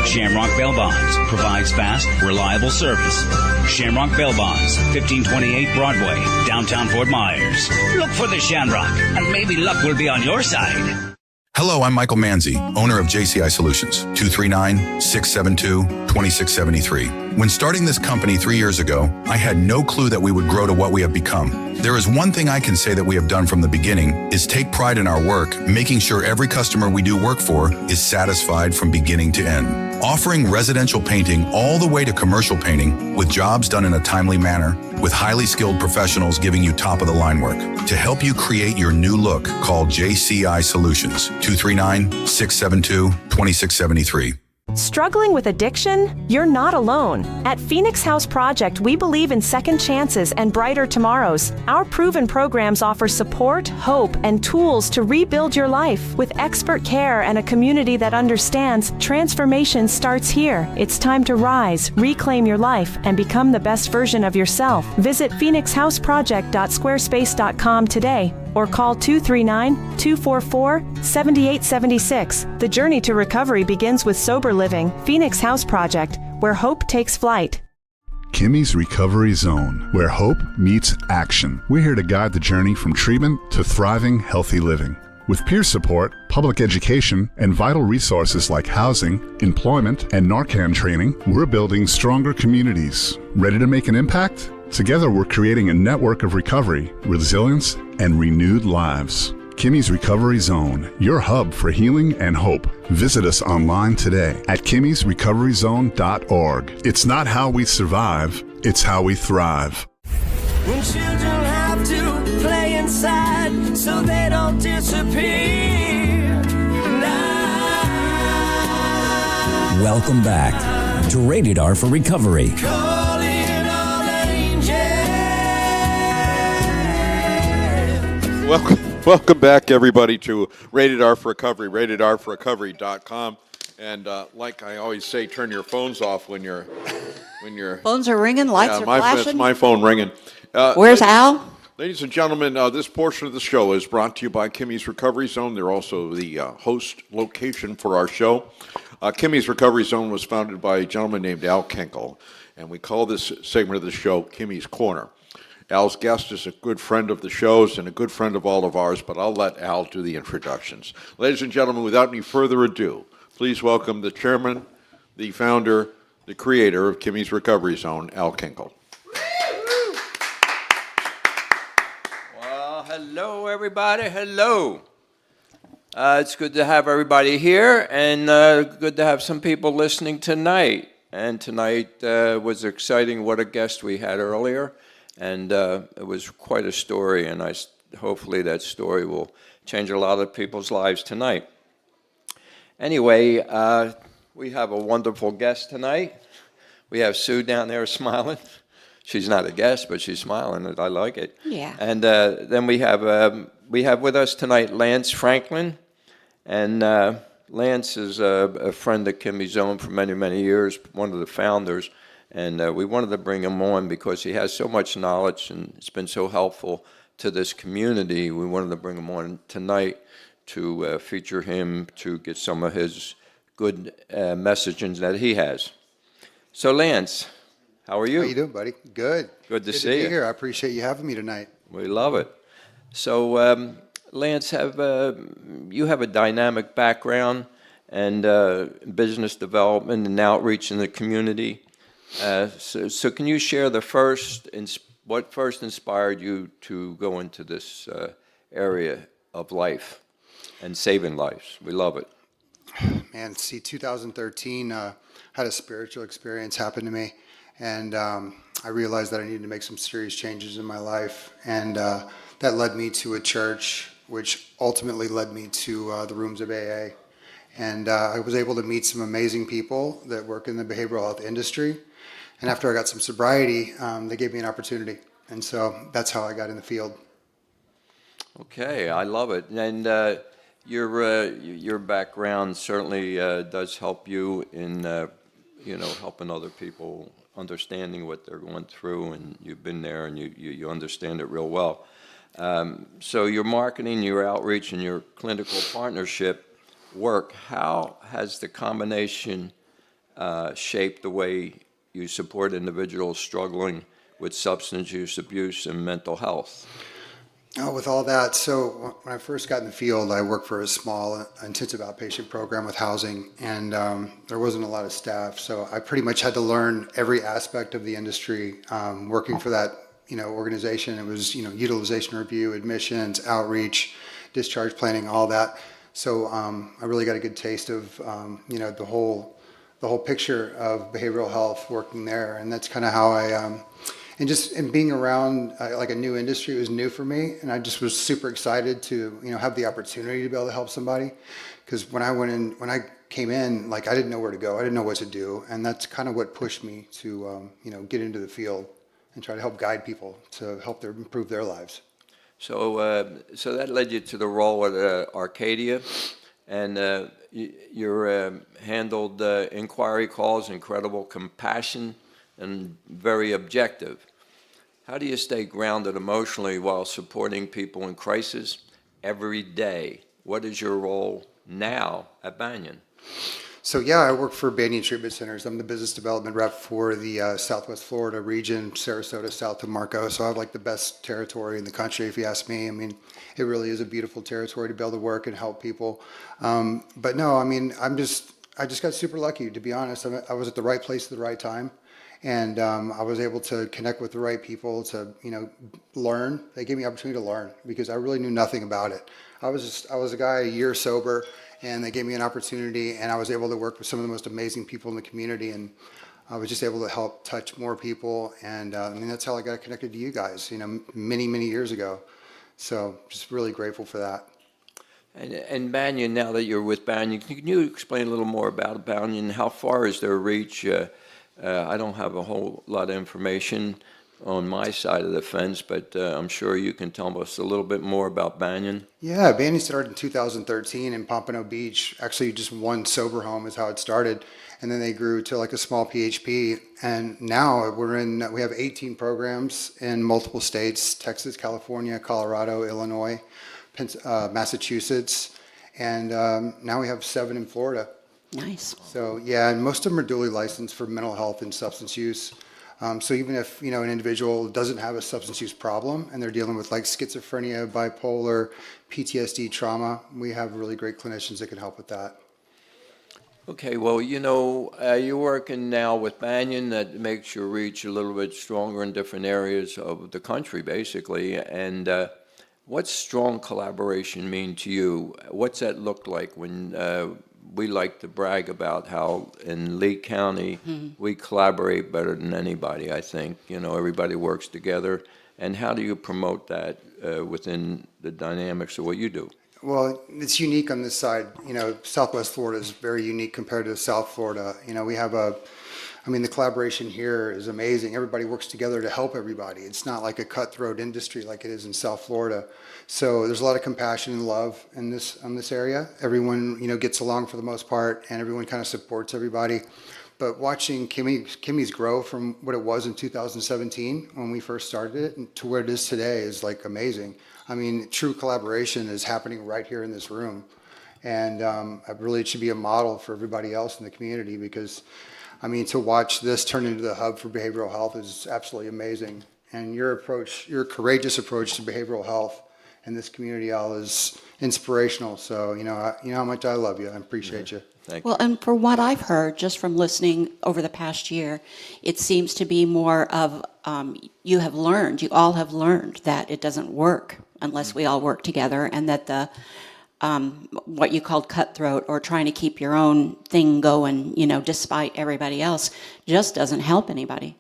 Shamrock Bell Bonds provides fast, reliable service. Shamrock Bell Bonds, 1528 Broadway, downtown Fort Myers. Look for the Shamrock, and maybe luck will be on your side. Hello, I'm Michael Manzi, owner of JCI Solutions, 239-672-2673. When starting this company 3 years ago, I had no clue that we would grow to what we have become. There is one thing I can say that we have done from the beginning is take pride in our work, making sure every customer we do work for is satisfied from beginning to end. Offering residential painting all the way to commercial painting with jobs done in a timely manner, with highly skilled professionals giving you top-of-the-line work. To help you create your new look, call JCI Solutions, 239-672-2673. Struggling with addiction? You're not alone. At Phoenix House Project, we believe in second chances and brighter tomorrows. Our proven programs offer support, hope, and tools to rebuild your life. With expert care and a community that understands, transformation starts here. It's time to rise, reclaim your life, and become the best version of yourself. Visit phoenixhouseproject.squarespace.com today or call 239-244-7876. The journey to recovery begins with sober living. Phoenix House Project, where hope takes flight. Kimmies Recovery Zone, where hope meets action. We're here to guide the journey from treatment to thriving, healthy living. With peer support, public education, and vital resources like housing, employment, and Narcan training, we're building stronger communities. Ready to make an impact? Together, we're creating a network of recovery, resilience, and renewed lives. Kimmies Recovery Zone, your hub for healing and hope. Visit us online today at kimmiesrecoveryzone.org. It's not how we survive, it's how we thrive. When children have to play inside so they don't disappear. Welcome back to Rated R for Recovery. Welcome back, everybody, to Rated R for Recovery, ratedrforrecovery.com. And like I always say, turn your phones off when you're Phones are ringing, lights are flashing. That's my phone ringing. Where's Al? Ladies and gentlemen, this portion of the show is brought to you by Kimmies Recovery Zone. They're also the host location for our show. Kimmies Recovery Zone was founded by a gentleman named Al Kenkel, and we call this segment of the show Kimmie's Corner. Al's guest is a good friend of the show's and a good friend of all of ours, but I'll let Al do the introductions. Ladies and gentlemen, without any further ado, please welcome the chairman, the founder, the creator of Kimmie's Recovery Zone, Al Kenkel. Well, hello, everybody. Hello. It's good to have everybody here, and good to have some people listening tonight. And tonight was exciting. What a guest we had earlier. And it was quite a story, and hopefully that story will change a lot of people's lives tonight. Anyway, we have a wonderful guest tonight. We have Sue down there smiling. She's not a guest, but she's smiling, and I like it. Yeah. And then we have with us tonight Lance Franklin, and Lance is a friend of Kimmies Zone for many, many years, one of the founders. And we wanted to bring him on because he has so much knowledge and it's been so helpful to this community. We wanted to bring him on tonight to feature him, to get some of his good messaging that he has. So Lance, how are you? How you doing, buddy? Good. Good to see be you. Here. I appreciate you having me tonight. We love it. So Lance, you have a dynamic background and business development and outreach in the community. So can you share what first inspired you to go into this area of life and saving lives? We love it. Man, 2013, had a spiritual experience happen to me, and I realized that I needed to make some serious changes in my life, and that led me to a church, which ultimately led me to the rooms of AA. And I was able to meet some amazing people that work in the behavioral health industry. And after I got some sobriety, they gave me an opportunity. And so that's how I got in the field. Okay, I love it. And your background certainly does help you in helping other people, understanding what they're going through, and you've been there and you understand it real well. So your marketing, your outreach, and your clinical partnership work, how has the combination shaped the way you support individuals struggling with substance use abuse and mental health? Oh, with all that, so when I first got in the field, I worked for a small intensive outpatient program with housing, and there wasn't a lot of staff, so I pretty much had to learn every aspect of the industry. Working for that, organization, it was, utilization review, admissions, outreach, discharge planning, all that. So I really got a good taste of, the whole picture of behavioral health working there, and that's kind of how I. And being around like a new industry was new for me, and I just was super excited to have the opportunity to be able to help somebody. Because when I came in, like I didn't know where to go, I didn't know what to do, and that's kind of what pushed me to get into the field and try to help guide people to help improve their lives. So so that led you to the role at Arcadia, and you handled inquiry calls, incredible compassion, and very objective. How do you stay grounded emotionally while supporting people in crisis every day? What is your role now at Banyan? So yeah, I work for Banyan Treatment Centers. I'm the business development rep for the Southwest Florida region, Sarasota, south of Marco. So I have like the best territory in the country, if you ask me. I mean, it really is a beautiful territory to be able to work and help people. But no, I mean, I just got super lucky, to be honest. I was at the right place at the right time. And I was able to connect with the right people to, learn. They gave me the opportunity to learn because I really knew nothing about it. I was a guy a year sober, and they gave me an opportunity, and I was able to work with some of the most amazing people in the community, and I was just able to help touch more people. And that's how I got connected to you guys, many, many years ago. So just really grateful for that. And Banyan, now that you're with Banyan, can you explain a little more about Banyan? How far is their reach? I don't have a whole lot of information on my side of the fence, but I'm sure you can tell us a little bit more about Banyan. Yeah, Banyan started in 2013 in Pompano Beach. Actually, just one sober home is how it started. And then they grew to like a small PHP. And now we have 18 programs in multiple states: Texas, California, Colorado, Illinois, Massachusetts. And now we have 7 in Florida. Nice. So yeah, and most of them are duly licensed for mental health and substance use. So even if an individual doesn't have a substance use problem and they're dealing with like schizophrenia, bipolar, PTSD, trauma, we have really great clinicians that can help with that. Okay, well, you're working now with Banyan. That makes your reach a little bit stronger in different areas of the country, basically. And what's strong collaboration mean to you? What's that look like when we like to brag about how in Lee County we collaborate better than anybody, I think. Everybody works together. And how do you promote that within the dynamics of what you do? Well, it's unique on this side. Southwest Florida is very unique compared to South Florida. We have the collaboration here is amazing. Everybody works together to help everybody. It's not like a cutthroat industry like it is in South Florida. So there's a lot of compassion and love in this area. Everyone, gets along for the most part, and everyone kind of supports everybody. But watching Kimmies grow from what it was in 2017 when we first started it to where it is today is like amazing. True collaboration is happening right here in this room. And really it should be a model for everybody else in the community because to watch this turn into the hub for behavioral health is absolutely amazing. And your courageous approach to behavioral health in this community, Al, is inspirational. So, you know how much I love you. I appreciate you. Thank you. Well, and for what I've heard, just from listening over the past year, it seems to be more of you all have learned that it doesn't work unless we all work together, and that the what you called cutthroat or trying to keep your own thing going, despite everybody else, just doesn't help anybody.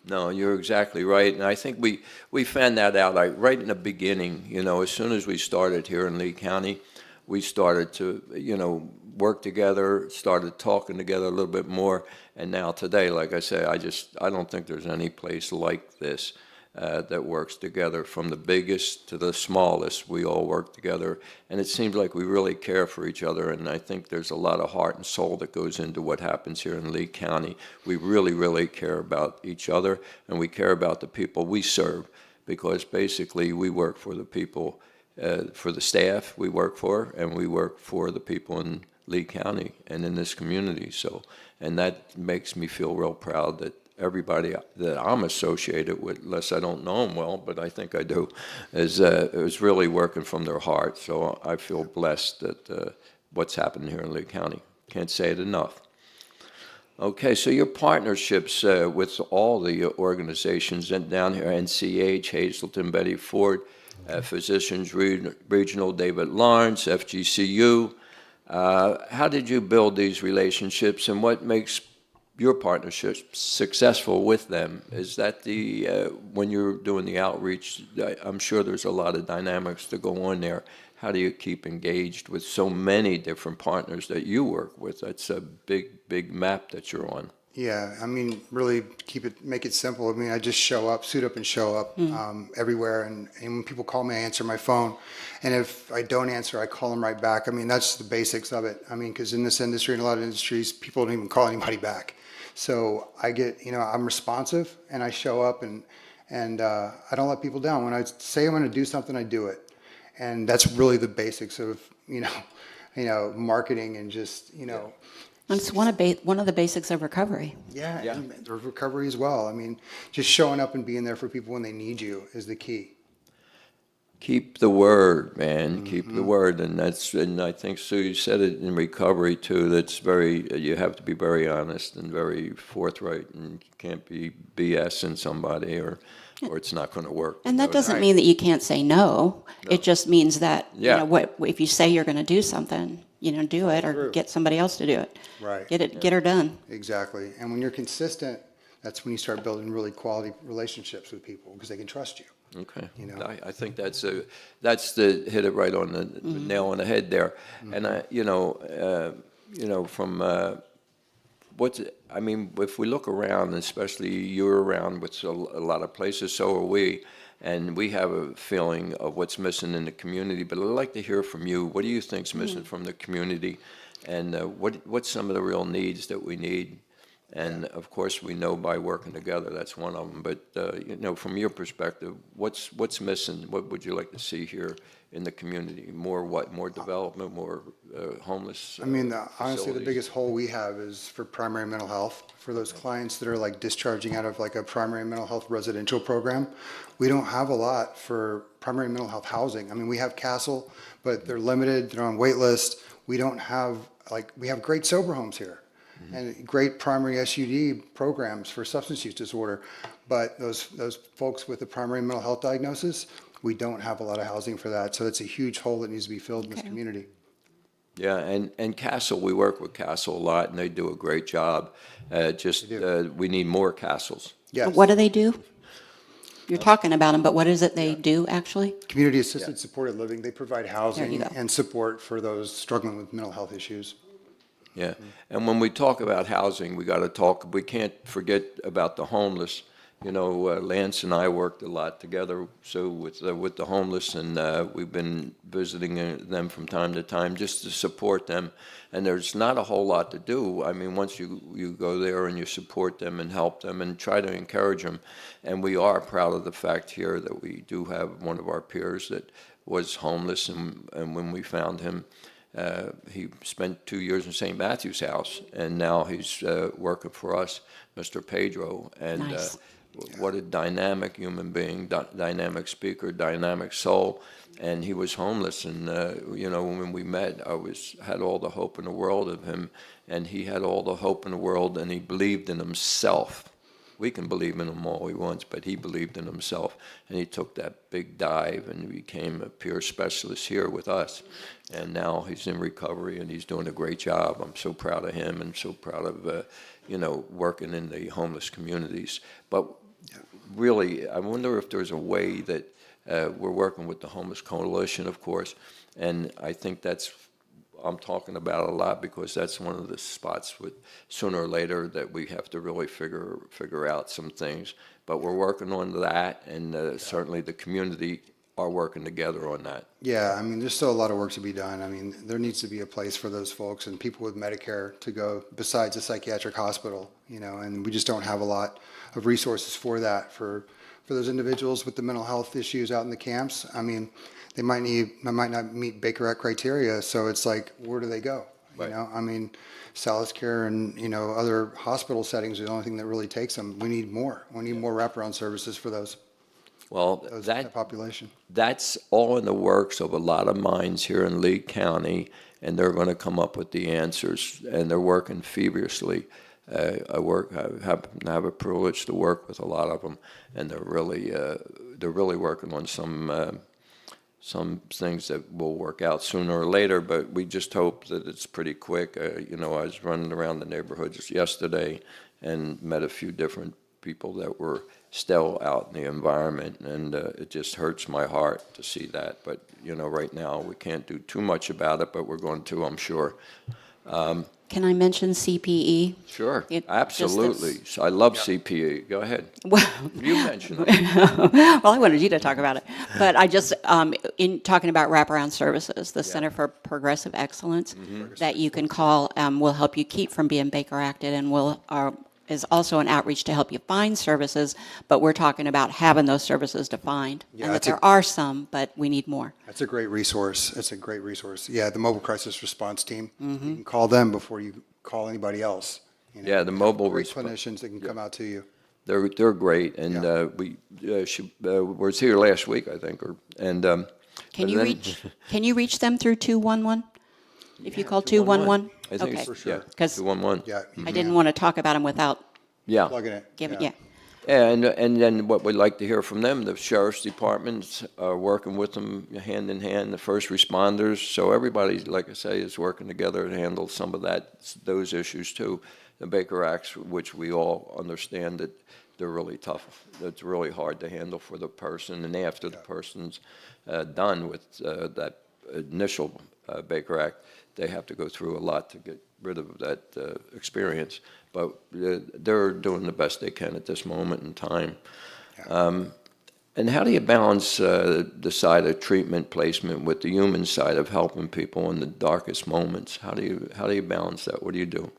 No, you're exactly right. And I think we found that out like right in the beginning. As soon as we started here in Lee County, we started to, work together, started talking together a little bit more. And now today, like I say, I don't think there's any place like this that works together. From the biggest to the smallest, we all work together. And it seems like we really care for each other. And I think there's a lot of heart and soul that goes into what happens here in Lee County. We really, really care about each other, and we care about the people we serve, because basically we work for the people, for the staff we work for, and we work for the people in Lee County and in this community. So, and that makes me feel real proud that everybody that I'm associated with, unless I don't know them well, but I think I do, is really working from their heart. So I feel blessed that what's happening here in Lee County. Can't say it enough. Okay, so your partnerships with all the organizations and down here, NCH, Hazleton, Betty Ford, Physicians Regional, David Lawrence, FGCU. How did you build these relationships, and what makes your partnerships successful with them? Is that when you're doing the outreach, I'm sure there's a lot of dynamics to go on there. How do you keep engaged with so many different partners that you work with? That's a big, big map that you're on. Yeah, I mean, really make it simple. I mean, I just show up, suit up and show up everywhere. And when people call me, I answer my phone. And if I don't answer, I call them right back. I mean, that's the basics of it. I mean, because in this industry and a lot of industries, people don't even call anybody back. So I get, I'm responsive and I show up and I don't let people down. When I say I'm going to do something, I do it. And that's really the basics of, marketing and just, It's one of the basics of recovery. Yeah, and the recovery as well. I mean, just showing up and being there for people when they need you is the key. Keep the word, man. Keep the word, and I think Sue, you said it in recovery too. You have to be very honest and very forthright, and you can't be BSing somebody or it's not going to work. And that doesn't mean that you can't say no. It just means that if you say you're going to do something, do it, or get somebody else to do it. Right. Get her done. Exactly. And when you're consistent, that's when you start building really quality relationships with people because they can trust you. Okay. I think that's the hit it right on the nail on the head there. And if we look around, especially you're around with a lot of places, so are we. And we have a feeling of what's missing in the community, but I'd like to hear from you. What do you think's missing from the community, and what's some of the real needs that we need? And of course, we know by working together, that's one of them. But from your perspective, what's missing? What would you like to see here in the community? More development, more homeless. I mean, honestly, the biggest hole we have is for primary mental health. For those clients that are like discharging out of like a primary mental health residential program, we don't have a lot for primary mental health housing. I mean, we have Castle, but they're limited. They're on wait list. We don't have we have great sober homes here. And great primary SUD programs for substance use disorder, but those folks with the primary mental health diagnosis, we don't have a lot of housing for that. So that's a huge hole that needs to be filled in this community. Yeah, and Castle, we work with Castle a lot, and they do a great job. We need more Castles. Yes. What do they do? You're talking about them, but what is it they do actually? Community assisted supported living. They provide housing and support for those struggling with mental health issues. Yeah, and when we talk about housing, we can't forget about the homeless. Lance and I worked a lot together, so with the homeless, and we've been visiting them from time to time just to support them. And there's not a whole lot to do. I mean, once you go there and you support them and help them and try to encourage them, and we are proud of the fact here that we do have one of our peers that was homeless, and when we found him, he spent 2 years in St. Matthew's House, and now he's working for us, Mr. Pedro. And nice. What a dynamic human being, dynamic speaker, dynamic soul. And he was homeless, and when we met, I had all the hope in the world of him, and he had all the hope in the world, and he believed in himself. We can believe in him all we want, but he believed in himself, and he took that big dive and became a peer specialist here with us. And now he's in recovery, and he's doing a great job. I'm so proud of him, and so proud of working in the homeless communities. But really, I wonder if there's a way that we're working with the Homeless Coalition, of course, and I think I'm talking about a lot because that's one of the spots with sooner or later that we have to really figure out some things. But we're working on that, and certainly the community are working together on that. Yeah, I mean, there's still a lot of work to be done. I mean, there needs to be a place for those folks and people with Medicare to go besides a psychiatric hospital, and we just don't have a lot of resources for that for those individuals with the mental health issues out in the camps. I mean, they might not meet Baker Act criteria, so it's like, where do they go? You know, I mean, Salus Care and, you know, other hospital settings are the only thing that really takes them. We need more. We need more wraparound services for Well, that population. that's all in the works of a lot of minds here in Lee County, and they're going to come up with the answers, and they're working feverishly. I happen to have a privilege to work with a lot of them, and they're really working on some things that will work out sooner or later. But we just hope that it's pretty quick. You know, I was running around the neighborhood just yesterday and met a few different people that were still out in the environment, and it just hurts my heart to see that. But, you know, right now we can't do too much about it, but we're going to, I'm sure. Can I mention CPE? Sure, absolutely. I love CPE. Go ahead. Well, you mentioned it. Well, I wanted you to talk about it. But I just, in talking about wraparound services, the Center for Progressive Excellence that you can call will help you keep from being Baker Acted, and is also an outreach to help you find services, but we're talking about having those services defined. Yeah, and that there are some, but we need more. That's a great resource. It's a great resource. Yeah, the mobile crisis response team. You can call them before you call anybody else. You know? Yeah, the mobile great clinicians that can come out to you. They're great, and we was here last week, I think, Can you reach them through 211? If you call 211? I think okay. for sure. Because 211. Yeah. I didn't want to talk about them without Plugging it. giving, yeah. And then what we'd like to hear from them, the sheriff's departments are working with them hand in hand, the first responders. So everybody, like I say, is working together to handle some of those issues too. The Baker Acts, which we all understand that they're really tough. It's really hard to handle for the person. And after the person's done with that initial Baker Act, they have to go through a lot to get rid of that experience. But they're doing the best they can at this moment in time. And how do you balance the side of treatment placement with the human side of helping people in the darkest moments? How do you balance that? What do you do?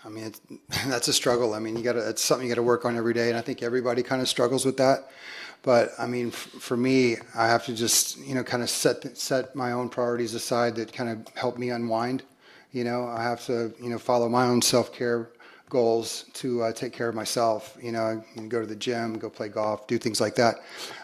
I mean, that's a struggle. I mean, it's something you got to work on every day, and I think everybody kind of struggles with that. But I mean, for me, I have to just, you know, kind of set my own priorities aside that kind of help me unwind. You know, I have to, you know, follow my own self-care goals to take care of myself. You know, I can go to the gym, go play golf, do things like that.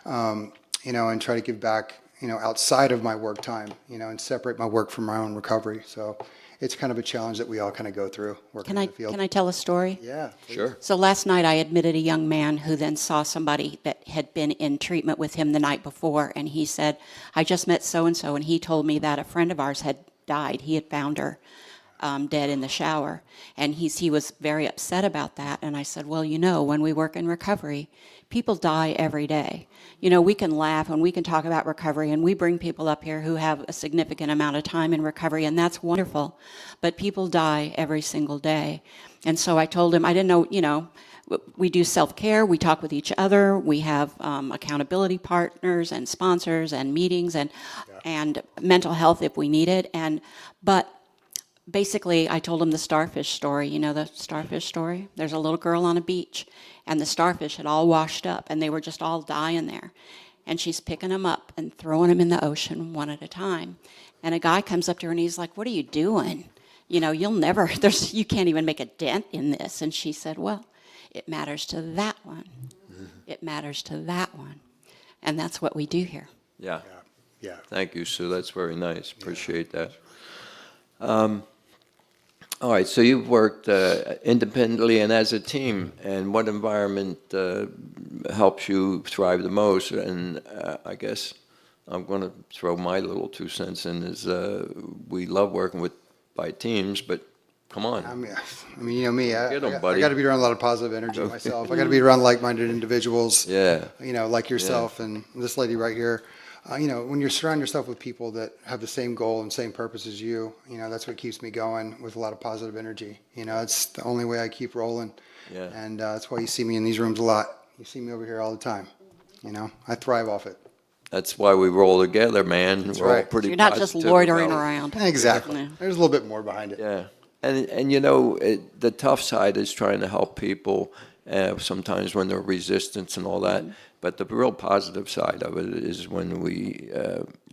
You know, and try to give back, you know, outside of my work time, you know, and separate my work from my own recovery. So it's kind of a challenge that we all kind of go through working in the field. Can I tell a story? Yeah. Sure. So last night I admitted a young man who then saw somebody that had been in treatment with him the night before, and he said, I just met so-and-so, and he told me that a friend of ours had died. He had found her dead in the shower, and he was very upset about that. And I said, well, you know, when we work in recovery, people die every day. You know, we can laugh and we can talk about recovery, and we bring people up here who have a significant amount of time in recovery, and that's wonderful. But people die every single day. And so I told him, I didn't know, you know, we do self-care, we talk with each other, we have accountability partners and sponsors and meetings and mental health if we need it. But basically, I told him the starfish story. You know the starfish story? There's a little girl on a beach, and the starfish had all washed up, and they were just all dying there. And she's picking them up and throwing them in the ocean one at a time. And a guy comes up to her, and he's like, what are you doing? You know, you can't even make a dent in this. And she said, well, it matters to that one. It matters to that one. And that's what we do here. Yeah. Yeah. Thank you, Sue. That's very nice. Appreciate that. All right, so you've worked independently and as a team, and what environment helps you thrive the most? And I guess I'm going to throw my little 2 cents in is we love working by teams, but come on. I mean, you know me, I them, got to be around a lot of positive energy myself. I got to be around like-minded individuals, Yeah. you know, like yourself and this lady right here. You know, when you surround yourself with people that have the same goal and same purpose as you, you know, that's what keeps me going with a lot of positive energy. You know, it's the only way I keep rolling. Yeah. And that's why you see me in these rooms a lot. You see me over here all the time. You know, I thrive off it. That's why we roll together, man. That's We're all right. pretty You're not just positive loitering about it. around. Exactly. Yeah. There's a little bit more behind it. Yeah. And you know, the tough side is trying to help people sometimes when there's resistance and all that. But the real positive side of it is when we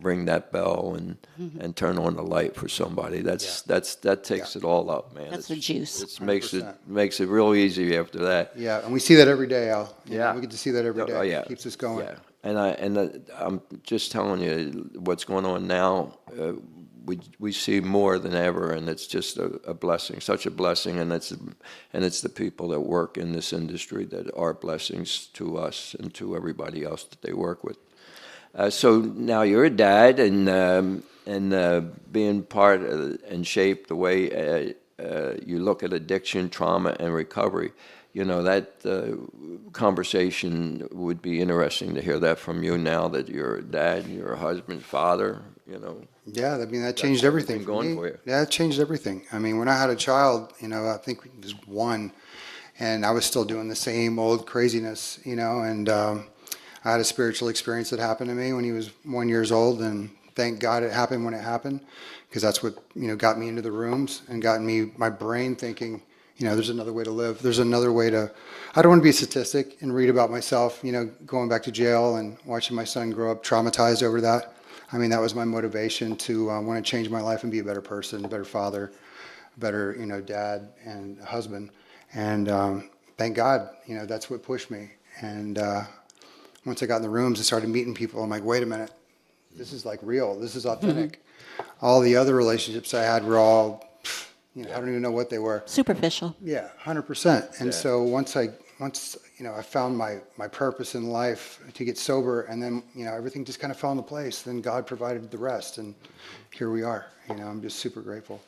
ring that bell and turn on the light for somebody. That takes it all up, man. That's the juice. It makes it real easy after that. Yeah, and we see that every day, Al. Yeah. We get to see that every day. Oh, yeah. It keeps us going. Yeah, and I'm just telling you what's going on now. We see more than ever, and it's just a blessing, such a blessing, and it's the people that work in this industry that are blessings to us and to everybody else that they work with. So now you're a dad, and being part and shaped the way you look at addiction, trauma, and recovery. You know, that conversation would be interesting to hear that from you now that you're a dad, you're a husband, father, you know. Yeah, I mean, that changed everything for me. Yeah, it changed everything. I mean, when I had a child, you know, I think it was one, and I was still doing the same old craziness, you know, and I had a spiritual experience that happened to me when he was 1 year old, and thank God it happened when it happened, because that's what, you know, got me into the rooms and got me, my brain thinking, you know, there's another way to live. There's another way to, I don't want to be a statistic and read about myself, you know, going back to jail and watching my son grow up traumatized over that. I mean, that was my motivation to want to change my life and be a better person, a better father, a better, you know, dad and husband. And thank God, you know, that's what pushed me. And once I got in the rooms and started meeting people, I'm like, wait a minute, this is like real. This is authentic. All the other relationships I had were all, you know, I don't even know what they were. Superficial. Yeah, 100%. And so once you know, I found my purpose in life to get sober, and then, you know, everything just kind of fell into place. Then God provided the rest, and here we are. You know, I'm just super grateful.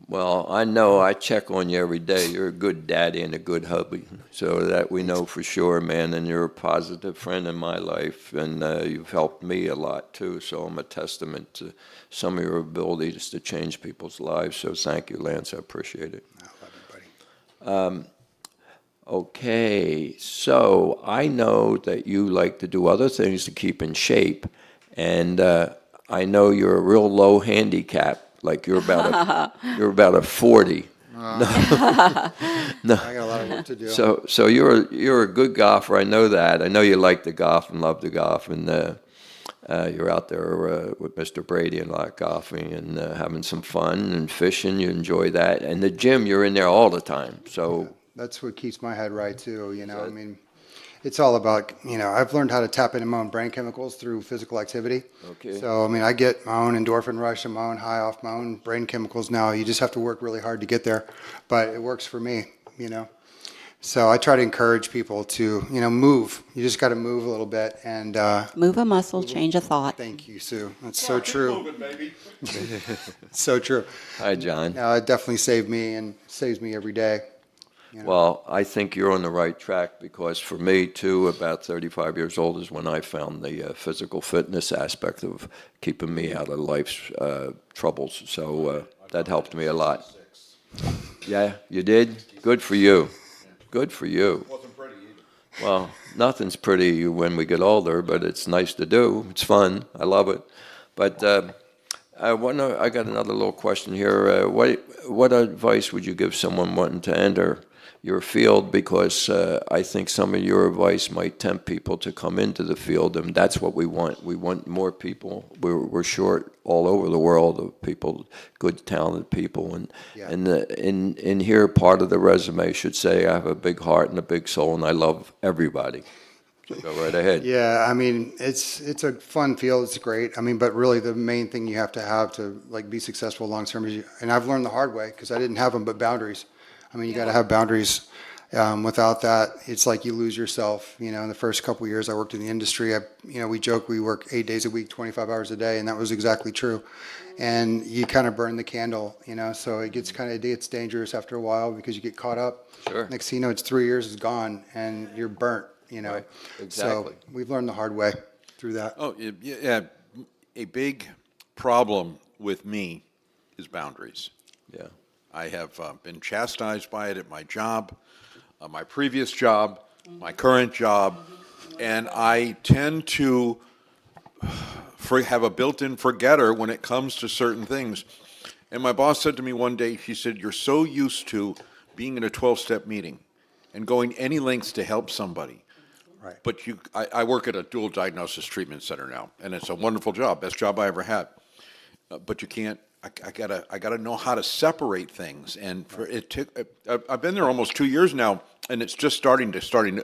Well, I know I check on you every day. You're a good daddy and a good hubby, so that we know for sure, man. And you're a positive friend in my life, and you've helped me a lot too. So I'm a testament to some of your abilities to change people's lives. So thank you, Lance. I appreciate it. I love you, buddy. Okay, so I know that you like to do other things to keep in shape, and I know you're a real low handicap. Like you're about a 40. No. I got a lot of work to do. So you're a good golfer. I know that. I know you like to golf and love to golf, and you're out there with Mr. Brady and a lot golfing and having some fun and fishing. You enjoy that, and the gym. You're in there all the time. So. Yeah, that's what keeps my head right too. You know, I mean, it's all about, you know, I've learned how to tap into my own brain chemicals through physical activity. Okay. So, I mean, I get my own endorphin rush and my own high off my own brain chemicals now. You just have to work really hard to get there, but it works for me, you know. So I try to encourage people to, you know, move. You just got to move a little bit and move a muscle, change a thought. Thank you, Sue. That's so true. Moving, baby. So true. Hi, John. Now, it definitely saved me and saves me every day. You know? Well, I think you're on the right track, because for me, too, about 35 years old is when I found the physical fitness aspect of keeping me out of life's troubles. So that helped me a lot. Yeah, you did? Good for you. Good for you. Wasn't pretty either. Well, nothing's pretty when we get older, but it's nice to do. It's fun. I love it. But I got another little question here. What advice would you give someone wanting to enter your field? Because I think some of your advice might tempt people to come into the field, and that's what we want. We want more people. We're short all over the world of people, good, talented people, and in here, part of the resume should say I have a big heart and a big soul, and I love everybody. So go right ahead. Yeah, I mean, it's a fun field. It's great. I mean, but really the main thing you have to like be successful long term is, and I've learned the hard way because I didn't have them, but boundaries. I mean, you got to have boundaries. Without that, it's like you lose yourself. You know, in the first couple of years I worked in the industry, we joke we work 8 days a week, 25 hours a day, and that was exactly true. And you kind of burn the candle, you know, so it gets dangerous after a while because you get caught up. Sure. Next thing you know, it's 3 years, it's gone, and you're burnt, you know. Right. Exactly. So we've learned the hard way through that. Oh, yeah. A big problem with me is boundaries. Yeah. I have been chastised by it at my job, my previous job, my current job, and I tend to have a built-in forgetter when it comes to certain things. And my boss said to me one day, she said, "You're so used to being in a 12-step meeting and going any lengths to help somebody. Right. But I work at a dual diagnosis treatment center now, and it's a wonderful job, best job I ever had. But you can't. I gotta know how to separate things, and for it took. I've been there almost 2 years now, and it's just starting to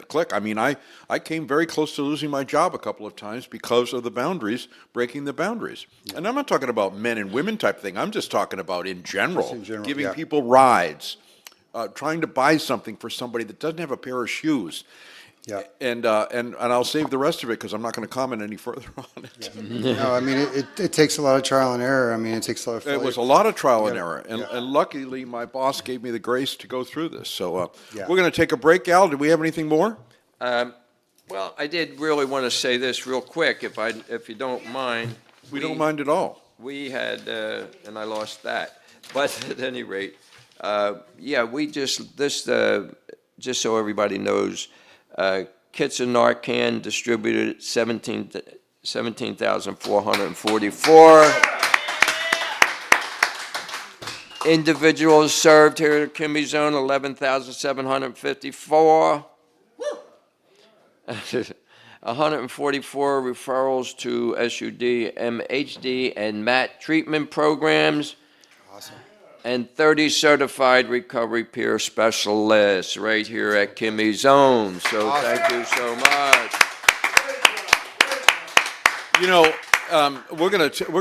click. I mean, I came very close to losing my job a couple of times because of the boundaries, breaking the boundaries. Yeah. And I'm not talking about men and women type thing. I'm just talking about in general giving people rides, trying to buy something for somebody that doesn't have a pair of shoes. Yeah, and I'll save the rest of it because I'm not going to comment any further on it. Yeah. No, I mean it takes a lot of trial and error. I mean it takes a lot of failure. It was a lot of trial and error, and luckily my boss gave me the grace to go through this. So we're going to take a break. Al, do we have anything more? Well, I did really want to say this real quick, if you don't mind. We don't mind at all. We had, and I lost that, but at any rate, we just so everybody knows. Kits of Narcan distributed 17,444. Individuals served here at Kimmies Zone, 11,754. 144 referrals to SUD, MHD, and MAT treatment programs. Awesome. And 30 certified recovery peer specialists right here at Kimmies Zone. So thank you so much. You know, we're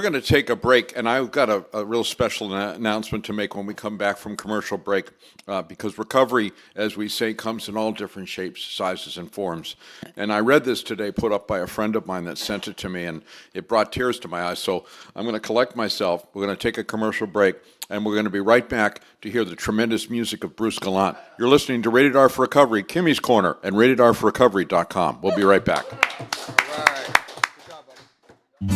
gonna take a break, and I've got a real special announcement to make when we come back from commercial break, because recovery, as we say, comes in all different shapes, sizes, and forms. And I read this today, put up by a friend of mine that sent it to me, and it brought tears to my eyes. So I'm going to collect myself. We're going to take a commercial break, and we're going to be right back to hear the tremendous music of Bruce Gallant. You're listening to Rated R for Recovery, Kimmy's Corner, and RatedRforRecovery.com. We'll be right back.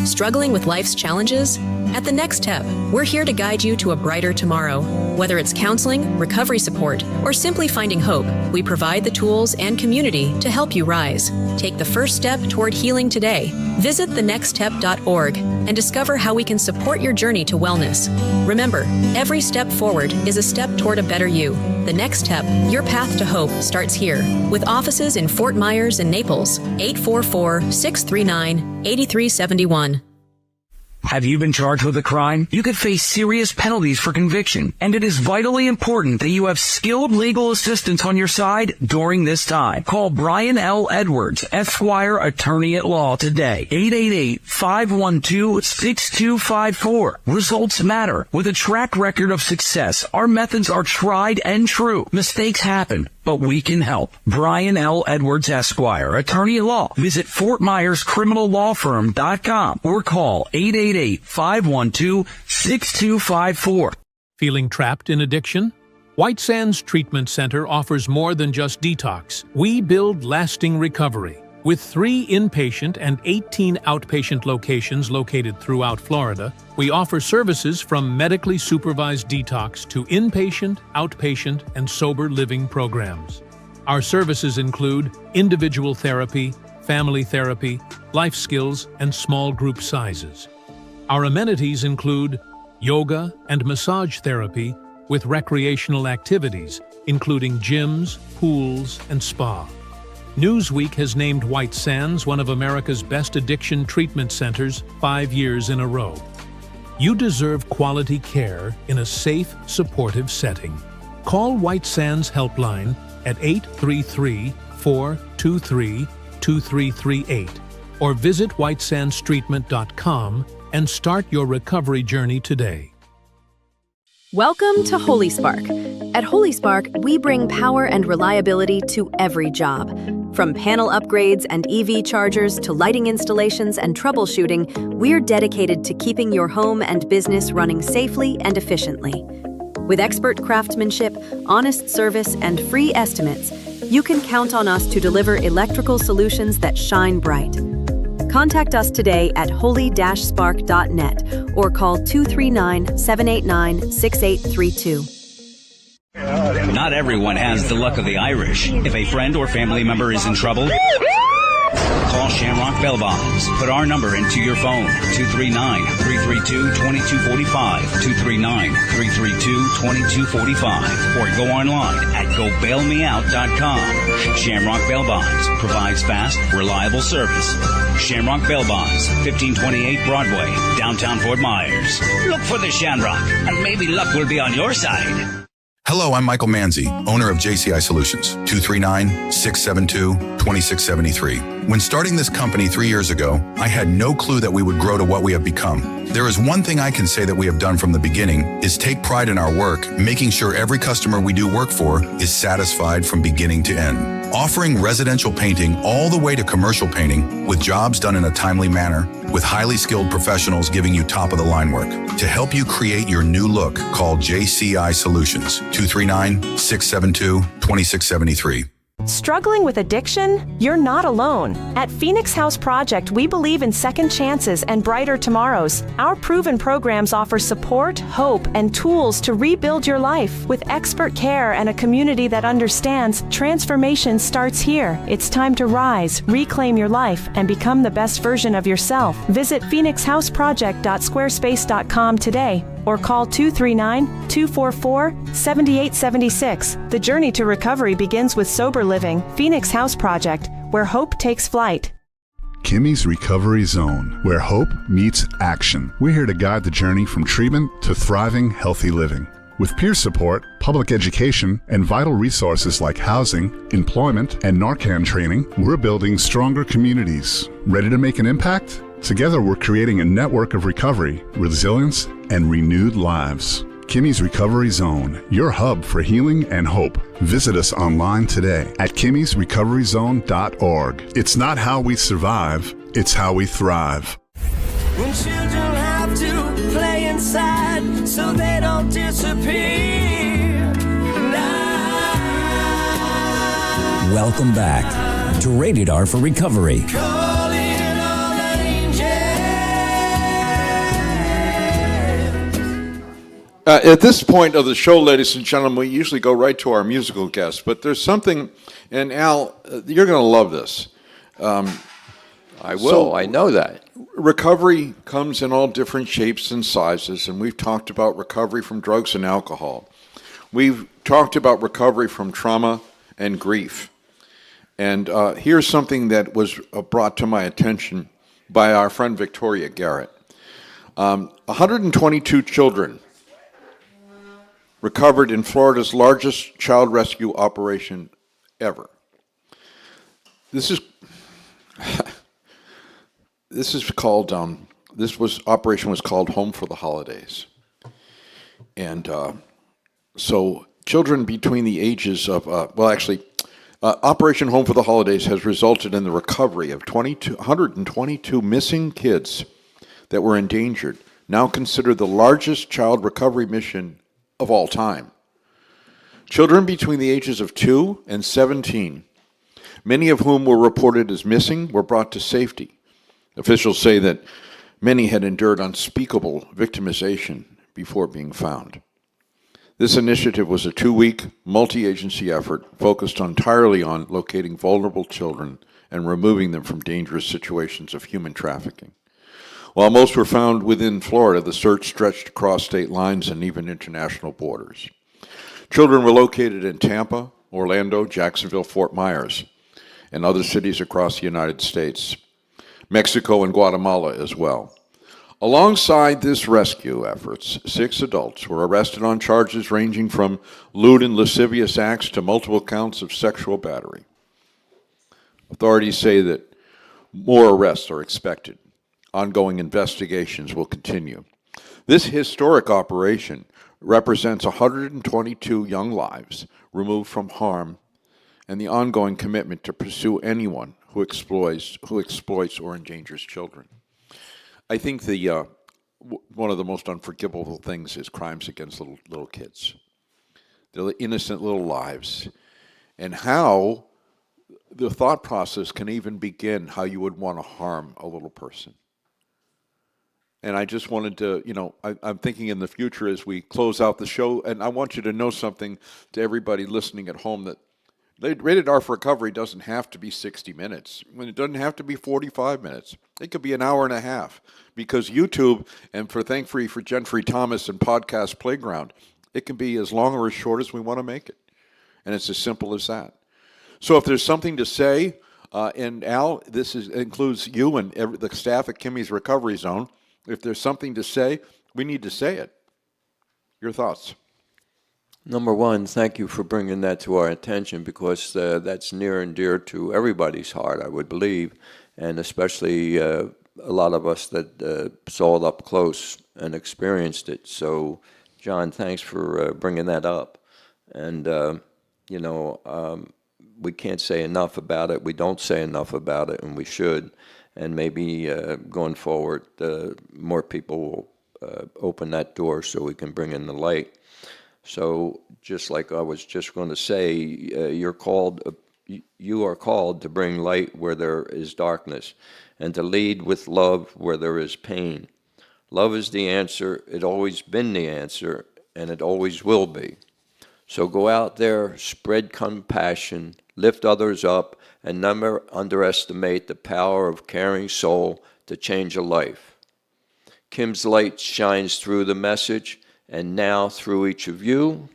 Struggling with life's challenges? At the Next Step, we're here to guide you to a brighter tomorrow. Whether it's counseling, recovery support, or simply finding hope, we provide the tools and community to help you rise. Take the first step toward healing today. Visit thenextstep.org and discover how we can support your journey to wellness. Remember, every step forward is a step toward a better you. The Next Step, your path to hope, starts here. With offices in Fort Myers and Naples, 844-639-8371. Have you been charged with a crime? You could face serious penalties for conviction, and it is vitally important that you have skilled legal assistance on your side during this time. Call Brian L. Edwards, Esquire, attorney at law today. 888-512-6254. Results matter. With a track record of success, our methods are tried and true. Mistakes happen, but we can help. Brian L. Edwards, Esquire, attorney at law. Visit FortMyersCriminalLawFirm.com or call 888-512-6254. Feeling trapped in addiction? White Sands Treatment Center offers more than just detox. We build lasting recovery. With 3 inpatient and 18 outpatient locations located throughout Florida, we offer services from medically supervised detox to inpatient, outpatient, and sober living programs. Our services include individual therapy, family therapy, life skills, and small group sizes. Our amenities include yoga and massage therapy with recreational activities, including gyms, pools, and spa. Newsweek has named White Sands one of America's best addiction treatment centers 5 years in a row. You deserve quality care in a safe, supportive setting. Call White Sands Helpline at 833-423-2338 or visit whitesandstreatment.com and start your recovery journey today. Welcome to Holy Spark. At Holy Spark, we bring power and reliability to every job. From panel upgrades and EV chargers to lighting installations and troubleshooting, we're dedicated to keeping your home and business running safely and efficiently. With expert craftsmanship, honest service, and free estimates, you can count on us to deliver electrical solutions that shine bright. Contact us today at holy-spark.net or call 239-789-6832. Not everyone has the luck of the Irish. If a friend or family member is in trouble, call call Shamrock Bail Bonds. Put our number into your phone, 239-332-2245, 239-332-2245, or go online at gobailmeout.com. Shamrock Bail Bonds provides fast, reliable service. Shamrock Bail Bonds, 1528 Broadway, downtown Fort Myers. Look for the Shamrock, and maybe luck will be on your side. Hello, I'm Michael Manzi, owner of JCI Solutions, 239-672-2673. When starting this company 3 years ago, I had no clue that we would grow to what we have become. There is one thing I can say that we have done from the beginning is take pride in our work, making sure every customer we do work for is satisfied from beginning to end. Offering residential painting all the way to commercial painting with jobs done in a timely manner, with highly skilled professionals giving you top-of-the-line work. To help you create your new look, call JCI Solutions, 239-672-2673. Struggling with addiction? You're not alone. At Phoenix House Project, we believe in second chances and brighter tomorrows. Our proven programs offer support, hope, and tools to rebuild your life. With expert care and a community that understands, transformation starts here. It's time to rise, reclaim your life, and become the best version of yourself. Visit phoenixhouseproject.squarespace.com today or call 239-244-7876. The journey to recovery begins with sober living. Phoenix House Project, where hope takes flight. Kimmies Recovery Zone, where hope meets action. We're here to guide the journey from treatment to thriving, healthy living. With peer support, public education, and vital resources like housing, employment, and Narcan training, we're building stronger communities. Ready to make an impact? Together, we're creating a network of recovery, resilience, and renewed lives. Kimmies Recovery Zone, your hub for healing and hope. Visit us online today at kimmiesrecoveryzone.org. It's not how we survive, it's how we thrive. When children have to play inside so they don't disappear. Welcome back to Rated R for Recovery. At this point of the show, ladies and gentlemen, we usually go right to our musical guests, but there's something, and Al, you're going to love this. I will, I know that. Recovery comes in all different shapes and sizes, and we've talked about recovery from drugs and alcohol. We've talked about recovery from trauma and grief. And here's something that was brought to my attention by our friend Victoria Garrett. 122 children recovered in Florida's largest child rescue operation ever. This is called operation was called Home for the Holidays, and so children between the ages of Operation Home for the Holidays has resulted in the recovery of 122 missing kids that were endangered, now considered the largest child recovery mission of all time. Children between the ages of 2 and 17, many of whom were reported as missing, were brought to safety. Officials say that many had endured unspeakable victimization before being found. This initiative was a 2-week, multi-agency effort focused entirely on locating vulnerable children and removing them from dangerous situations of human trafficking. While most were found within Florida, the search stretched across state lines and even international borders. Children were located in Tampa, Orlando, Jacksonville, Fort Myers, and other cities across the United States, Mexico and Guatemala as well. Alongside this rescue efforts, 6 adults were arrested on charges ranging from lewd and lascivious acts to multiple counts of sexual battery. Authorities say that more arrests are expected. Ongoing investigations will continue. This historic operation represents 122 young lives removed from harm and the ongoing commitment to pursue anyone who exploits or endangers children. I think one of the most unforgivable things is crimes against little kids. Their innocent little lives, and how the thought process can even begin how you would want to harm a little person. And I just wanted to, I'm thinking in the future as we close out the show, and I want you to know something to everybody listening at home, that Rated R for Recovery doesn't have to be 60 minutes. It doesn't have to be 45 minutes. It could be an hour and a half, because YouTube, and thankfully for Jennifer Thomas and Podcast Playground, it can be as long or as short as we want to make it. And it's as simple as that. So if there's something to say, and Al, this includes you and the staff at Kimmies Recovery Zone, if there's something to say, we need to say it. Your thoughts? Number one, thank you for bringing that to our attention, because that's near and dear to everybody's heart, I would believe, and especially a lot of us that saw it up close and experienced it. So, John, thanks for bringing that up. And, we can't say enough about it. We don't say enough about it, and we should. And maybe going forward, more people will open that door so we can bring in the light. So just like I was just going to say, you are called to bring light where there is darkness, and to lead with love where there is pain. Love is the answer. It's always been the answer, and it always will be. So go out there, spread compassion, lift others up, and never underestimate the power of caring soul to change a life. Kim's light shines through the message, and now through each of you.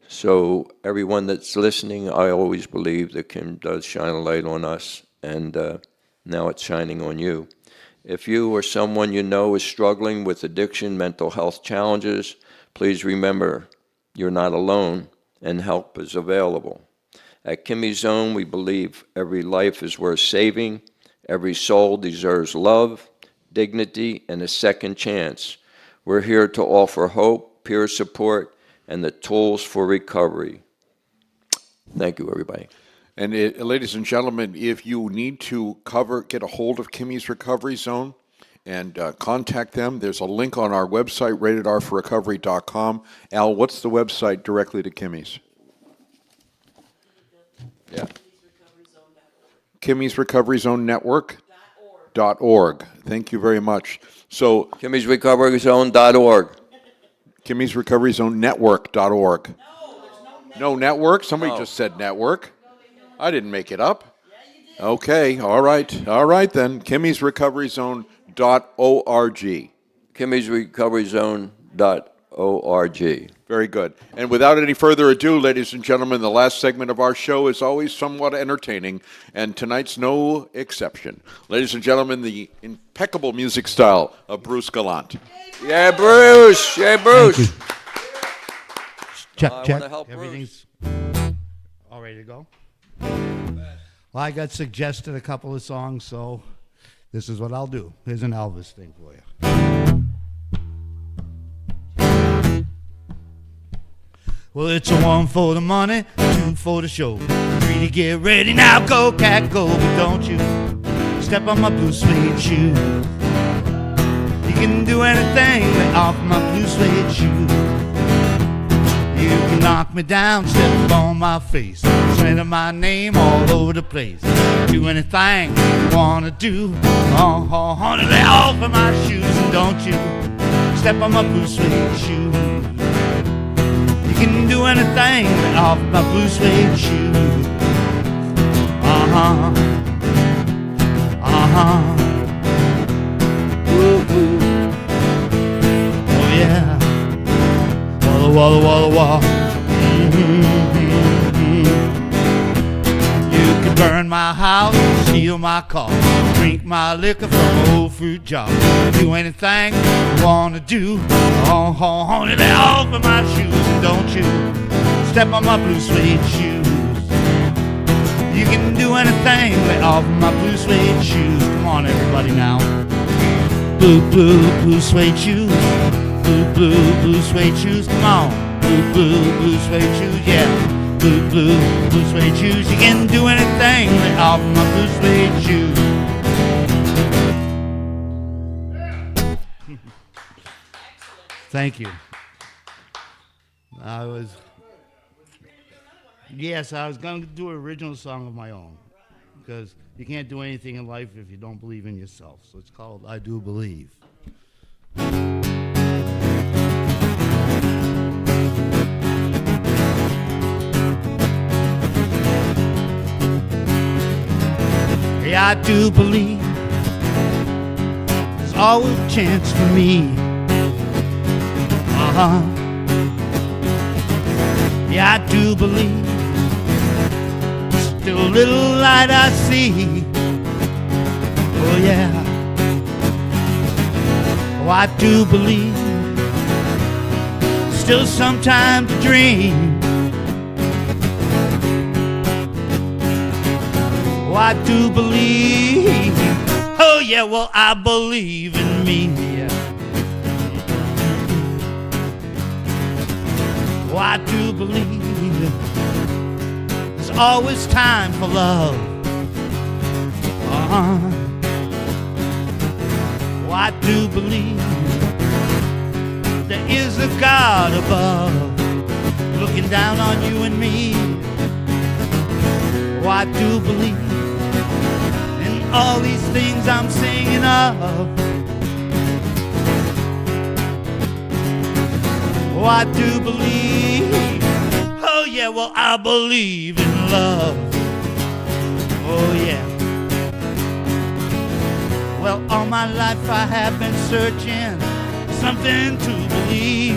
So everyone that's listening, I always believe that Kim does shine a light on us, and now it's shining on you. If you or someone you know is struggling with addiction, mental health challenges, please remember you're not alone, and help is available. At Kimmies Zone, we believe every life is worth saving, every soul deserves love, dignity, and a second chance. We're here to offer hope, peer support, and the tools for recovery. Thank you, everybody. And ladies and gentlemen, if you need to get a hold of Kimmies Recovery Zone and contact them, there's a link on our website, ratedrforrecovery.com. Al, what's the website directly to Kimmies? Yeah. Kimmies Recovery Zone Network.org. Thank you very much. So KimmiesRecoveryZone.org. Kimmies Recovery Zone Network.org. No network? Somebody just said network. I didn't make it up. Okay, all right then. KimmiesRecoveryZone.org. KimmiesRecoveryZone.org. Very good. And without any further ado, ladies and gentlemen, the last segment of our show is always somewhat entertaining, and tonight's no exception. Ladies and gentlemen, the impeccable music style of Bruce Gallant. Yeah, Bruce! Yeah, Bruce! Check. Help Everything's all ready to go? Well, I got suggested a couple of songs, so this is what I'll do. Here's an Elvis thing for you. Well, it's a 1 for the money, 2 for the show, 3 to get ready. Now go, cat, go, but don't you step on my blue suede shoe. You can do anything lay off my blue suede shoe. You can knock me down, step on my face, slander my name all over the place. Do anything you wanna do. Oh, honey, lay off of my shoes, and don't you step on my blue suede shoe. You can do anything lay off my blue suede shoe. Ooh. Oh yeah. Walla, walla, walla. You can burn my house, steal my car, drink my liquor from an old fruit jar. Do anything you wanna do. Oh, honey, lay off of my shoes, and don't you step on my blue suede shoes. You can do anything, lay off of my blue suede shoes. Come on, everybody now. Blue suede shoes. Blue suede shoes, come on. Blue suede shoes, yeah. Blue suede shoes. You can do anything, lay off my blue suede shoes. Thank you. I was going to do an original song of my own, because you can't do anything in life if you don't believe in yourself. So it's called I Do Believe. Yeah, I do believe there's always a chance for me. Yeah, I do believe still a little light I see. Oh yeah. Oh, I do believe still some time to dream. Oh, I do believe. Oh yeah, well I believe in me. Yeah. Oh, I do believe there's always time for love. Oh, I do believe there is a God above looking down on you and me. Oh, I do believe in all these things I'm singing of. Oh, I do believe. Oh yeah, well I believe in love. Oh yeah. Well, all my life I have been searching something to believe.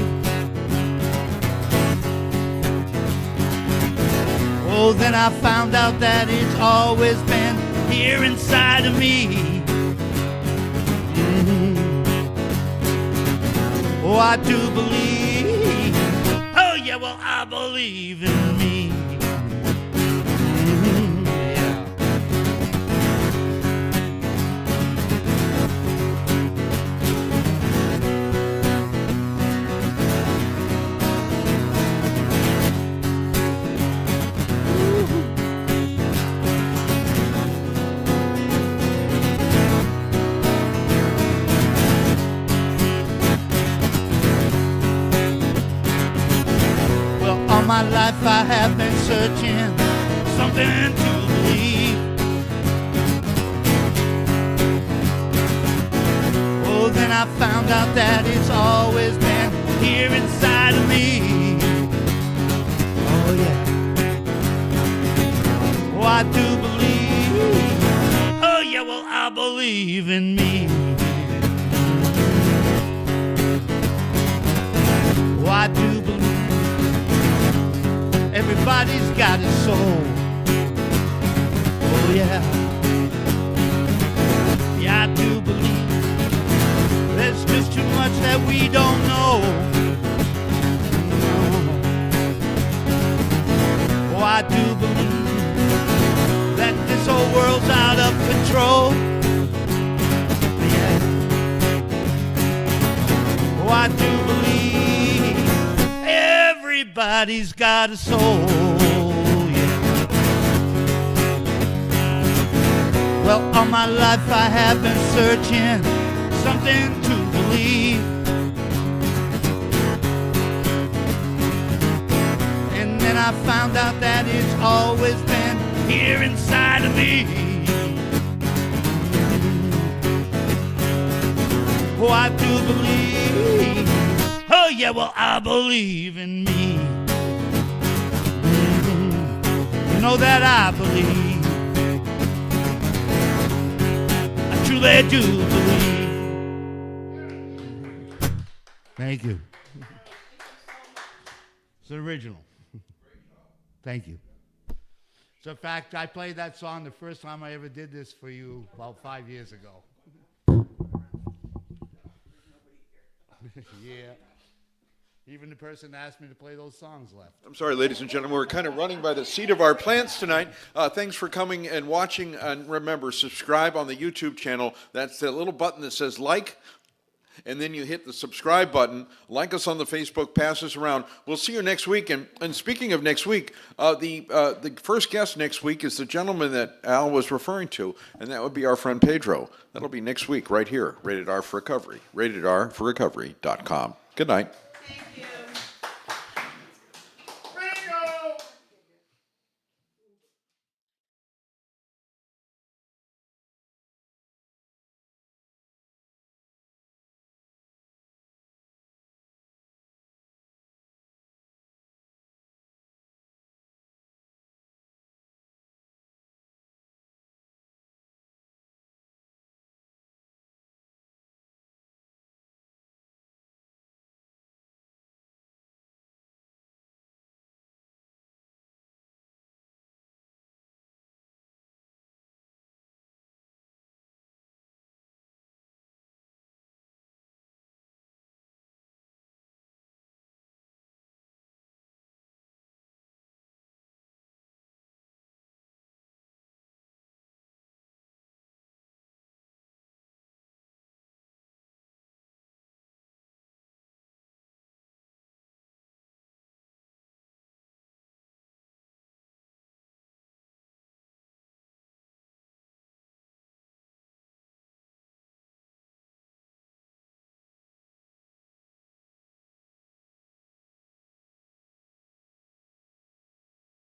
Oh, then I found out that it's always been here inside of me. Oh, I do believe. Oh yeah, well I believe in me. Yeah. All my life I have been searching something to believe. Oh, then I found out that it's always been here inside of me. Oh yeah. Oh, I do believe. Oh yeah, well I believe in me. Oh, I do believe. Everybody's got a soul. Oh yeah. Yeah, I do believe there's just too much that we don't know. Oh, I do believe that this whole world's out of control. Yeah. Oh, I do believe everybody's got a soul, yeah. Well, all my life I have been searching something to believe. And then I found out that it's always been here inside of me. Oh, I do believe. Oh yeah, well I believe in me. You know that I believe. I truly do believe. Thank you. It's original. Thank you. So in fact, I played that song the first time I ever did this for you about 5 years ago. Yeah. Even the person that asked me to play those songs left. I'm sorry, ladies and gentlemen, we're kind of running by the seat of our pants tonight. Thanks for coming and watching. And remember, subscribe on the YouTube channel. That's the little button that says like, and then you hit the subscribe button. Like us on the Facebook, pass us around. We'll see you next week. And speaking of next week, the first guest next week is the gentleman that Al was referring to, and that would be our friend Pedro. That'll be next week right here, Rated R for Recovery, ratedrforrecovery.com. Good night.